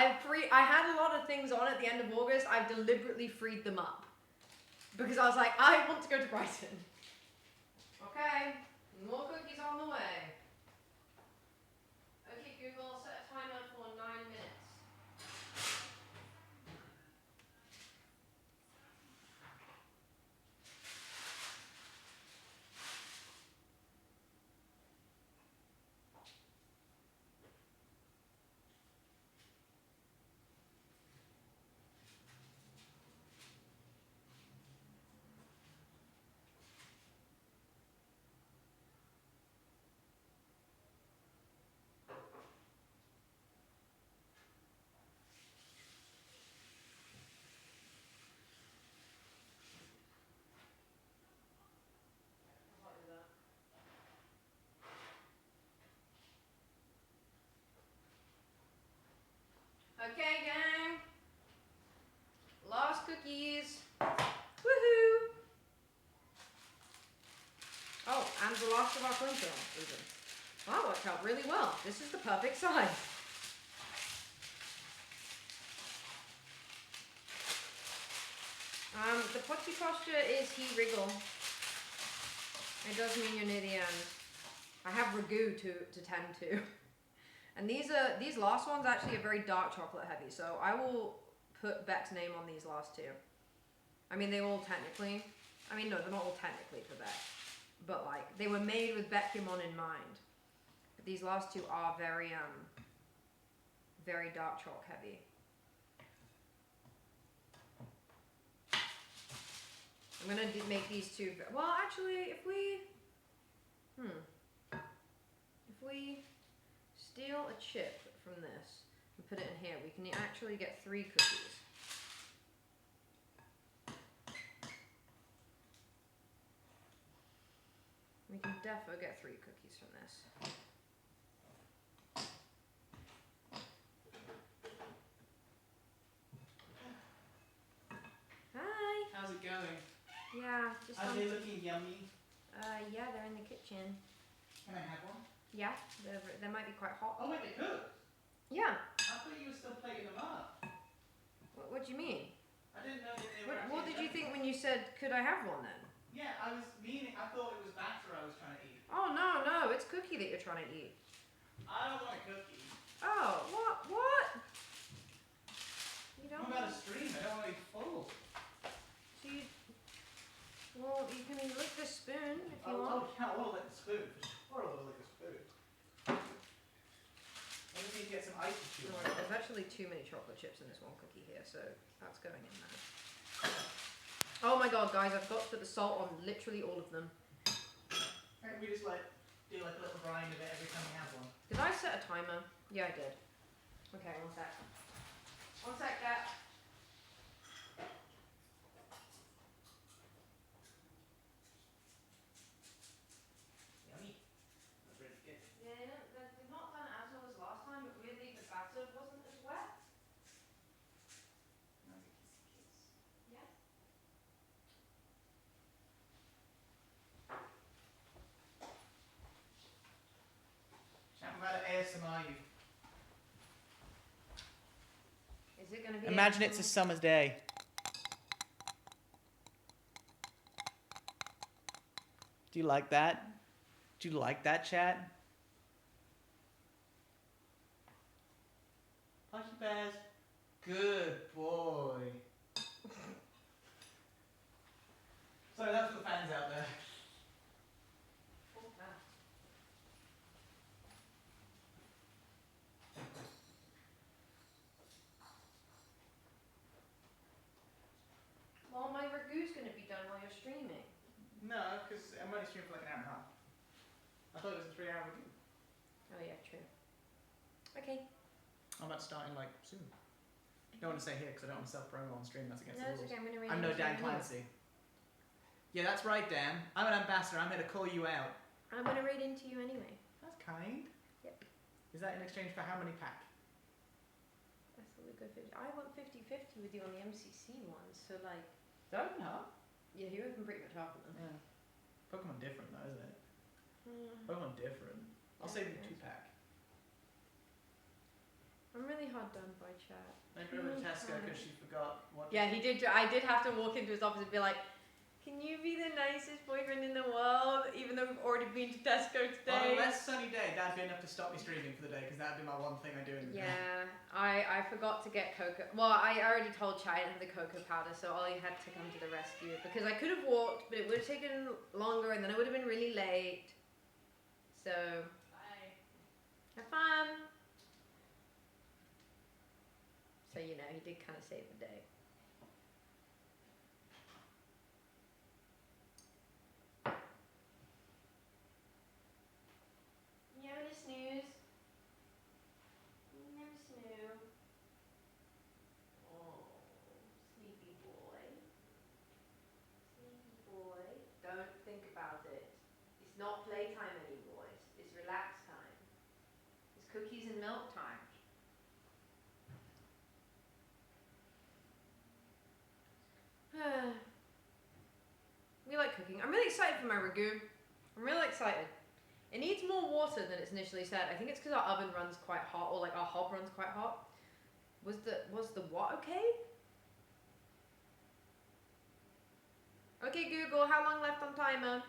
had a lot of things on at the end of August. I've deliberately freed them up. Because I was like, I want to go to Brighton. Okay, more cookies on the way. Okay, Google, set a timer for 9 minutes. Okay, gang. Last cookies. Woohoo! Oh, and the last of our cling film, even. Wow, that worked out really well. This is the perfect size. The potty posture is he wriggle. It does mean you're near the end. I have ragu to tend to. And these last ones actually are very dark chocolate heavy, so I will put Beck's name on these last two. I mean, they all technically, I mean, no, they're not all technically for Beck, but like, they were made with bekyamon in mind. But these last two are very, very dark chalk heavy. I'm gonna make these two, well, actually, if we steal a chip from this and put it in here, we can actually get 3 cookies. We can defo get 3 cookies from this. Hi. How's it going? Yeah, just Are they looking yummy? yeah, they're in the kitchen. Can I have one? Yeah, they might be quite hot. Oh wait, they could. Yeah. I thought you were still plating them up. What do you mean? I didn't know that they were. What did you think when you said, could I have one then? Yeah, I thought it was batter I was trying to eat. Oh, no, it's cookie that you're trying to eat. I don't want a cookie. Oh, what? You don't I'm about to stream, I don't want to be full. Well, you can lick the spoon if you want. Oh, I want to lick the spoon. For sure I want to lick the spoon. I just need to get some ice to chew. Alright, there's actually too many chocolate chips in this one cookie here, so that's going in there. Oh my god, guys, I've got to put the salt on literally all of them. Can't we just do a little grind of it every time we have one? Did I set a timer? Yeah, I did. Okay, 1 sec. 1 sec, cat. Yummy. That's really good. Yeah, they've not done it as well as last time, but weirdly the batter wasn't as wet. Yeah. Chat about ASMR you. Is it gonna be? Imagine it's a summer's day. Do you like that? Do you like that, chat? Plushy bears. Good boy. only streamed for like an hour and a half. I thought it was a 3 hour review. Oh yeah, true. Okay. I'm about to start in like soon. Don't want to say here because I don't want to self-promo on stream. That's against No, the it's rules. okay. I'm gonna read I'm it no to Dan you anyway. Clancy. Yeah, that's right, Dan. I'm an ambassador. I'm here to call you out. I'm gonna read into you anyway. That's kind. Yep. Is that in exchange for how many pack? I thought we'd go 50. I went 50-50 with you on the MCC one, so like. Don't know. Yeah, you opened pretty much half of them. Yeah. Pokemon different though, isn't it? Mm. Pokemon different. I'll Yeah, save you it 2 is. pack. I'm really hard done by chat. I drove to Tesco because she forgot what. Yeah, he did. I did have to walk into his office and be like, "Can you be the nicest boyfriend in the world?" Even though we've already been to Tesco On today. a less sunny day, that'd be enough to stop me streaming for the day because that'd be my one thing I do in the day. Yeah, I forgot to get cocoa. Well, I already told Chai I didn't have the cocoa powder, so Ollie had to come to the rescue because I could have walked, but it would have taken longer, and then I would have been really late. So, Bye. have fun. So you know, he did kind of save the day. You having a snooze? You never snooze. Oh, sleepy boy. Sleepy boy. Don't think about it. It's not playtime anymore. It's relax time. It's cookies and milk time. We like cooking. I'm really excited for my ragu. I'm really excited. It needs more water than it's initially said. I think it's because our oven runs quite hot, or like our hob runs quite hot. Was the what okay? Okay, Google, how long left on timer?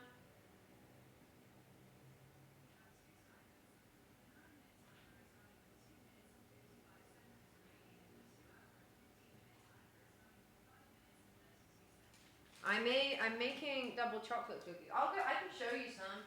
I'm making double chocolate cookies. I can show you some.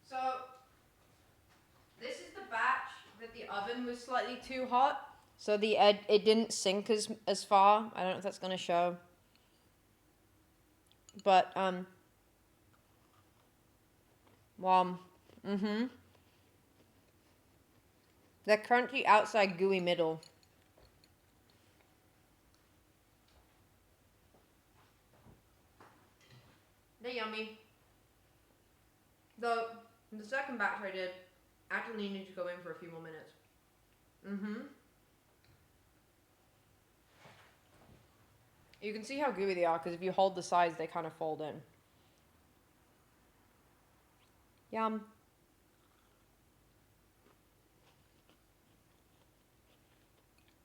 So, this is the batch that the oven was slightly too hot. So it didn't sink as far. I don't know if that's gonna show. But they're crunchy outside, gooey middle. They're yummy. Though the second batch I did actually needed to go in for a few more minutes. You can see how gooey they are because if you hold the sides, they kind of fold in. Yum.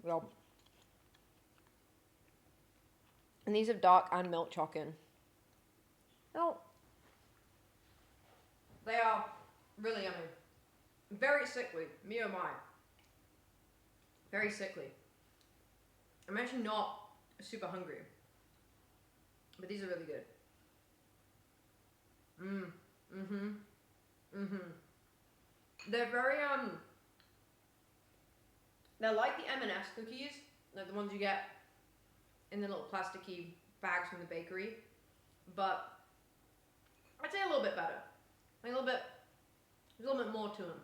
Yum. And these have dark and milk chocolate. Oh. They are really yummy. Very sickly. Me oh my. Very sickly. I'm actually not super hungry. But these are really good. They're very they're like the M&S cookies, like the ones you get in the little plasticky bags from the bakery, but I'd say a little bit better. Like there's a little bit more to them.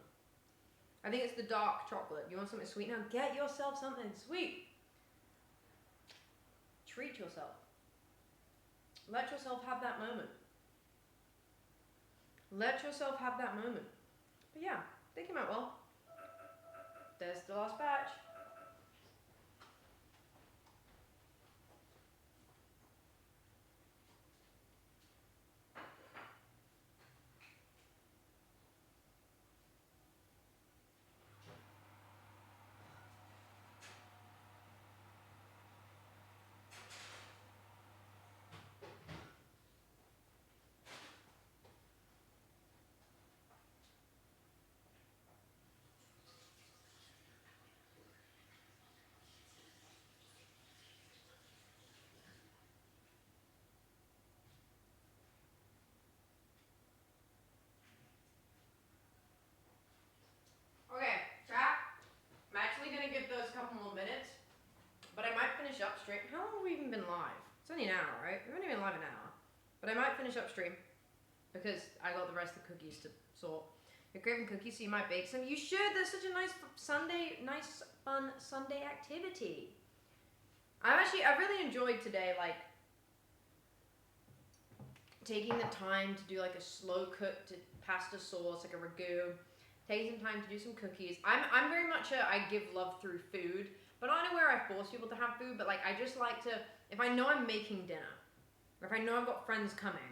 I think it's the dark chocolate. You want something sweet now? Get yourself something sweet. Treat yourself. Let yourself have that moment. Let yourself have that moment. But yeah, they came out well. There's the last batch. been live. It's only an hour, right? We've only been live an hour. But I might finish upstream because I got the rest of the cookies to sort. You're craving cookies, so you might bake some. You should. There's such a nice fun Sunday activity. I really enjoyed today, like taking the time to do like a slow cooked pasta sauce, like a ragu. Taking some time to do some cookies. I'm very much I give love through food, but not anywhere I force people to have food. But like I just like to, if I know I'm making dinner, or if I know I've got friends coming,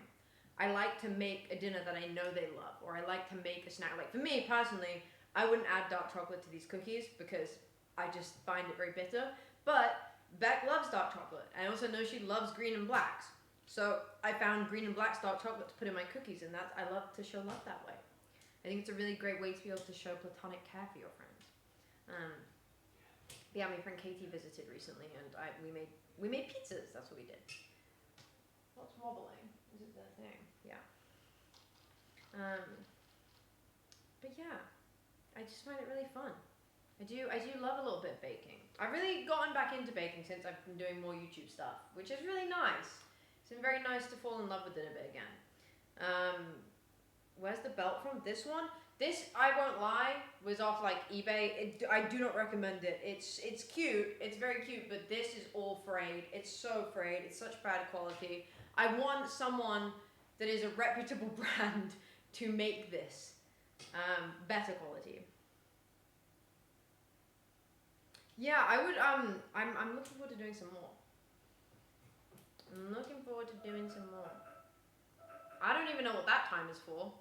I like to make a dinner that I know they love, or I like to make a snack. Like for me personally, I wouldn't add dark chocolate to these cookies because I just find it very bitter. But Beck loves dark chocolate. I also know she loves green and blacks. So I found green and black dark chocolate to put in my cookies, and I love to show love that way. I think it's a really great way to be able to show platonic care for your friends. Yeah, my friend Katie visited recently, and we made pizzas. That's what we did. What's wobbling? Is it the thing? Yeah. But yeah, I just find it really fun. I do love a little bit of baking. I've really gotten back into baking since I've been doing more YouTube stuff, which is really nice. It's been very nice to fall in love with it a bit again. Where's the belt from? This one? This, I won't lie, was off like eBay. I do not recommend it. It's cute. It's very cute, but this is all frayed. It's so frayed. It's such bad quality. I want someone that is a reputable brand to make this better quality. Yeah, I would. I'm looking forward to doing some more. I'm looking forward to doing some more. I don't even know what that time is for.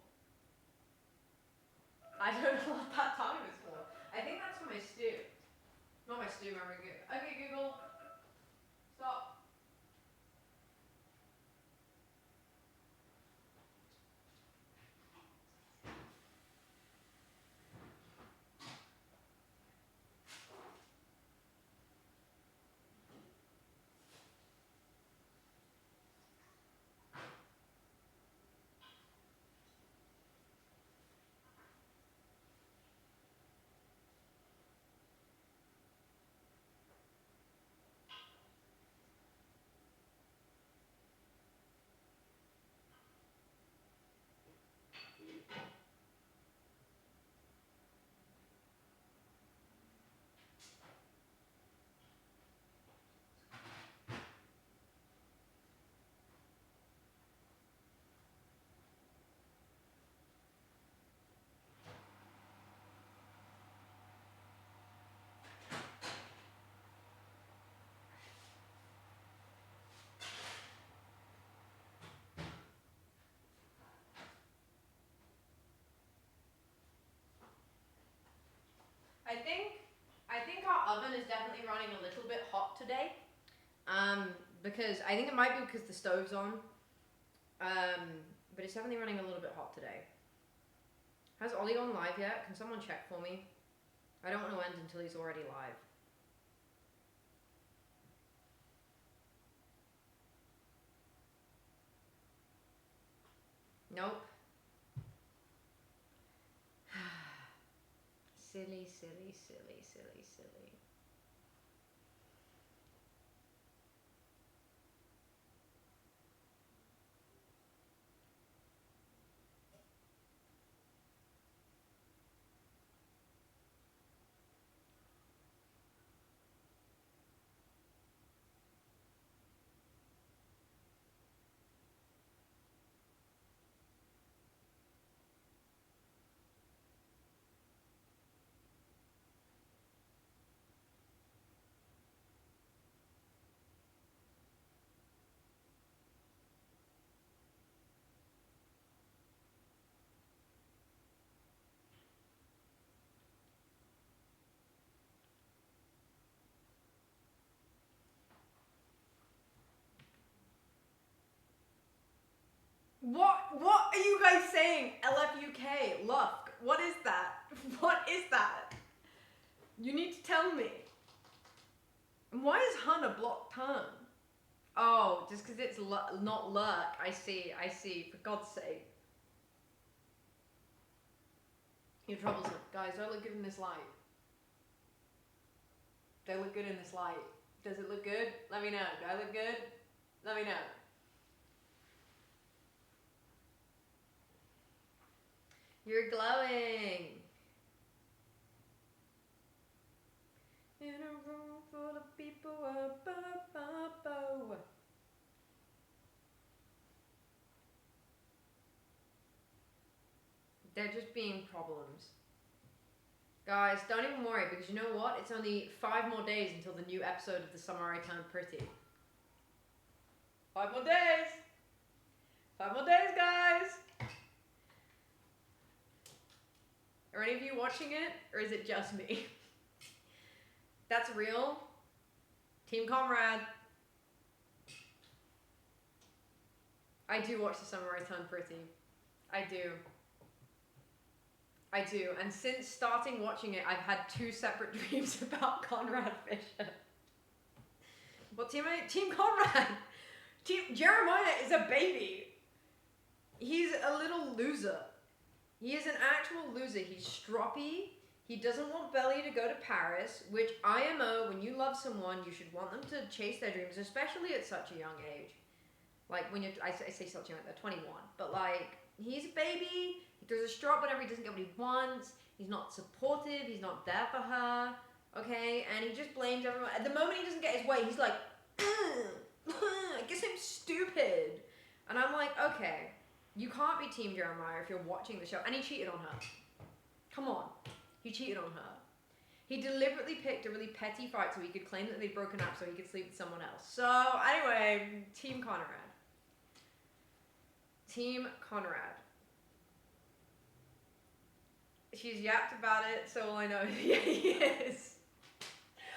I don't know what that time is for. I think that's for my stew. Not my stew, my ragu. Okay, Google. Stop. I think our oven is definitely running a little bit hot today. Because I think it might be because the stove's on. But it's definitely running a little bit hot today. Has Ollie gone live yet? Can someone check for me? I don't want to end until he's already live. Nope. Silly, silly, silly, silly, silly. What are you guys saying? LFUK, Luck. What is that? What is that? You need to tell me. And why is Hun a block turn? Oh, just because it's not Lurk. I see. For God's sake. You're troublesome. Guys, don't look good in this light. They look good in this light. Does it look good? Let me know. Do I look good? Let me know. You're glowing. In a room full of people. They're just being problems. Guys, don't even worry, because you know what? It's only 5 more days until the new episode of The Summer I Turned Pretty. 5 more days! 5 more days, guys! Are any of you watching it, or is it just me? That's real. Team Comrade. I do watch The Summer I Turned Pretty. I do. I do, and since starting watching it, I've had 2 separate dreams about Conrad Fisher. Well, Team Conrad! Jeremiah is a baby! He's a little loser. He is an actual loser. He's stroppy. He doesn't want Belly to go to Paris, which IMO, when you love someone, you should want them to chase their dreams, especially at such a young age. Like, when you're, I say such young, they're 21, but like, he's a baby. He throws a strop whenever he doesn't get what he wants. He's not supportive. He's not there for her. Okay? And he just blames everyone. At the moment he doesn't get his way, he's like, I guess I'm stupid. And I'm like, okay, you can't be Team Jeremiah if you're watching the show. And he cheated on her. Come on. He cheated on her. He deliberately picked a really petty fight so he could claim that they'd broken up so he could sleep with someone else. So, anyway, Team Conrad. Team Conrad. She's yapped about it, so all I know is yeah, he is.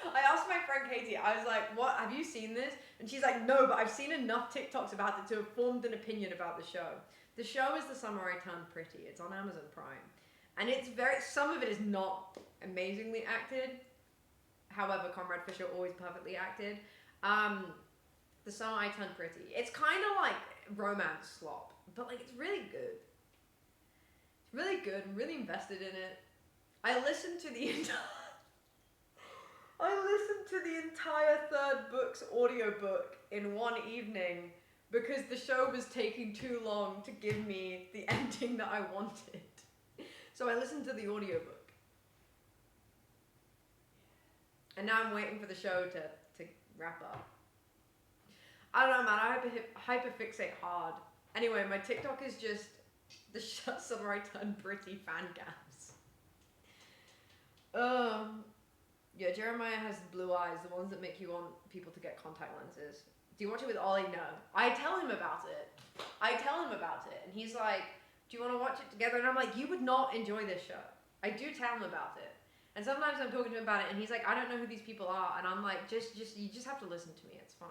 I asked my friend Katie, I was like, what, have you seen this? And she's like, no, but I've seen enough TikToks about it to have formed an opinion about the show. The show is The Summer I Turned Pretty. It's on Amazon Prime. And it's some of it is not amazingly acted. However, Conrad Fisher always perfectly acted. The Summer I Turned Pretty. It's kind of like romance slop, but like it's really good. It's really good. I'm really invested in it. I listened to the entire 3rd book's audiobook in one evening because the show was taking too long to give me the ending that I wanted. So I listened to the audiobook. And now I'm waiting for the show to wrap up. I don't know, man. I hyperfixate hard. Anyway, my TikTok is just the Summer I Turned Pretty fan cams. Yeah, Jeremiah has blue eyes, the ones that make you want people to get contact lenses. Do you watch it with Ollie? No. I tell him about it. And he's like, do you want to watch it together? And I'm like, you would not enjoy this show. I do tell him about it. And sometimes I'm talking to him about it, and he's like, I don't know who these people are. And I'm like, you just have to listen to me. It's fine.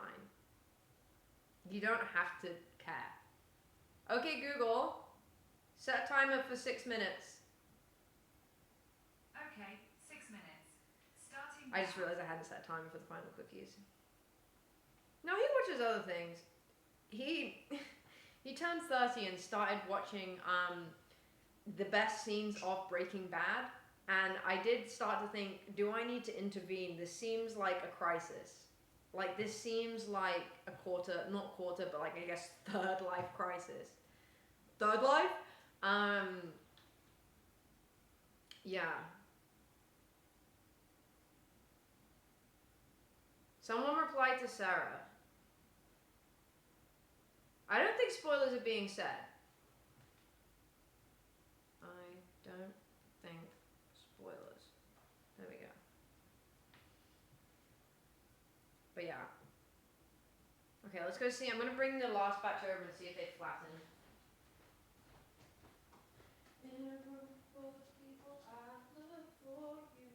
You don't have to care. Okay, Google, set timer for 6 minutes. Okay, 6 minutes. Starting. I just realized I hadn't set a timer for the final cookies. No, he watches other things. He turned 30 and started watching the best scenes of Breaking Bad. And I did start to think, do I need to intervene? This seems like a crisis. Like, this seems like a not quarter, but like, I guess, 3rd life crisis. 3rd life? Yeah. Someone replied to Sarah. I don't think spoilers are being said. I don't think spoilers. There we go. But yeah. Okay, let's go see. I'm going to bring the last batch over and see if they flatten. In a room full of people, I look for you.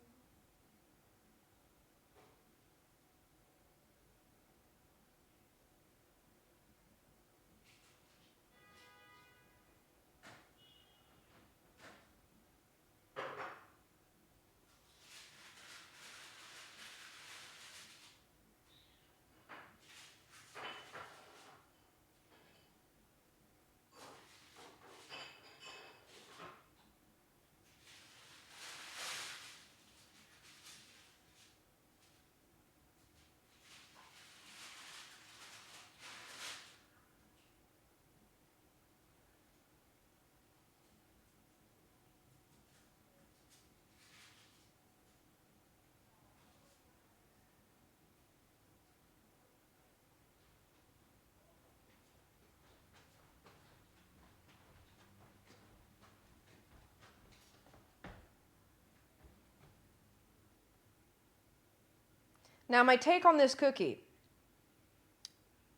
Now, my take on this cookie.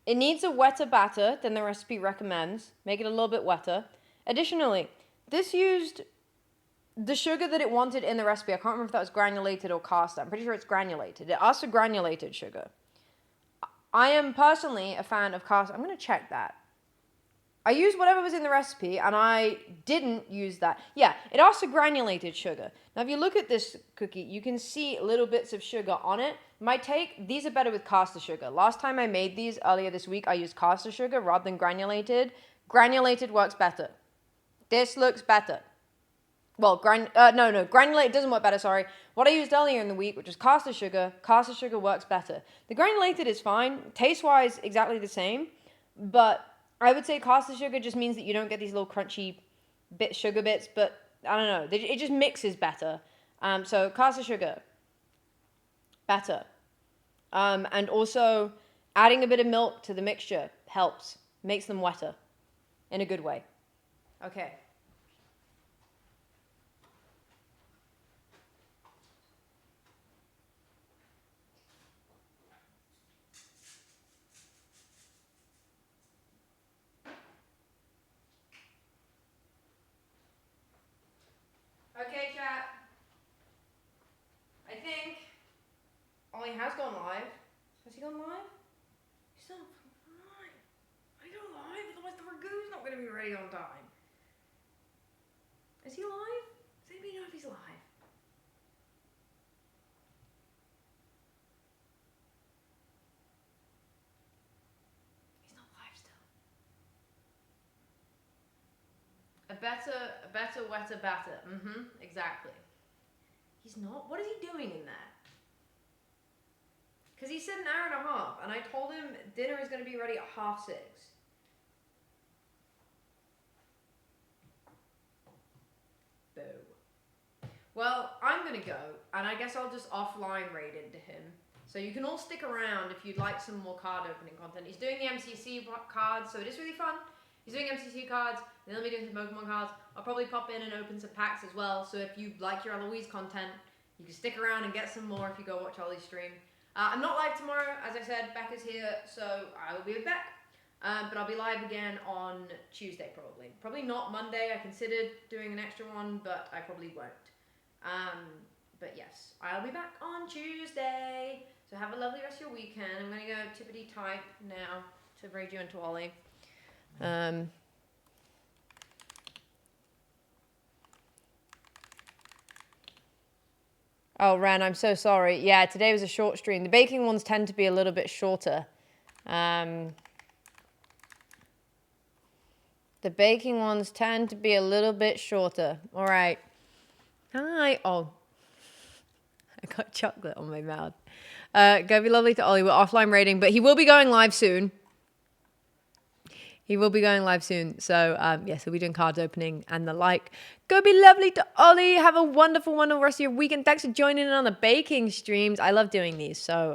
It needs a wetter batter than the recipe recommends. Make it a little bit wetter. Additionally, this used the sugar that it wanted in the recipe. I can't remember if that was granulated or cast. I'm pretty sure it's granulated. It asked for granulated sugar. I am personally a fan of cast. I'm going to check that. I used whatever was in the recipe, and I didn't use that. Yeah, it asked for granulated sugar. Now, if you look at this cookie, you can see little bits of sugar on it. My take, these are better with caster sugar. Last time I made these earlier this week, I used caster sugar rather than granulated. Granulated works better. This looks better. Well, granulated doesn't work better, sorry. What I used earlier in the week, which was caster sugar works better. The granulated is fine. Taste-wise, exactly the same. But I would say caster sugar just means that you don't get these little crunchy sugar bits, but I don't know. It just mixes better. So caster sugar, better. And also adding a bit of milk to the mixture helps. Makes them wetter in a good way. Okay. Okay, chat. I think Ollie has gone live. Has he gone live? He's not live. I go live, otherwise the ragou's not going to be ready on time. Is he live? Does anybody know if he's live? He's not live still. A better, wetter batter. Exactly. He's not? What is he doing in there? Because he said an hour and a half, and I told him dinner is going to be ready at 6:30. Boo. Well, I'm going to go, and I guess I'll just offline raid into him. So you can all stick around if you'd like some more card opening content. He's doing the MCC cards, so it is really fun. He's doing MCC cards, and then he'll be doing some Pokemon cards. I'll probably pop in and open some packs as well, so if you like your Eloise content, you can stick around and get some more if you go watch Ollie's stream. I'm not live tomorrow, as I said, Beck is here, so I will be with Beck. But I'll be live again on Tuesday, probably. Probably not Monday. I considered doing an extra one, but I probably won't. But yes, I'll be back on Tuesday. So have a lovely rest of your weekend. I'm going to go tippity type now to raid you into Ollie. Oh, Ren, I'm so sorry. Yeah, today was a short stream. The baking ones tend to be a little bit shorter. The baking ones tend to be a little bit shorter. All right. Hi. Oh, I got chocolate on my mouth. Go be lovely to Ollie. We're offline rating, but he will be going live soon. He will be going live soon. So, yes, he'll be doing cards opening and the like. Go be lovely to Ollie. Have a wonderful, wonderful rest of your weekend. Thanks for joining in on the baking streams. I love doing these. So,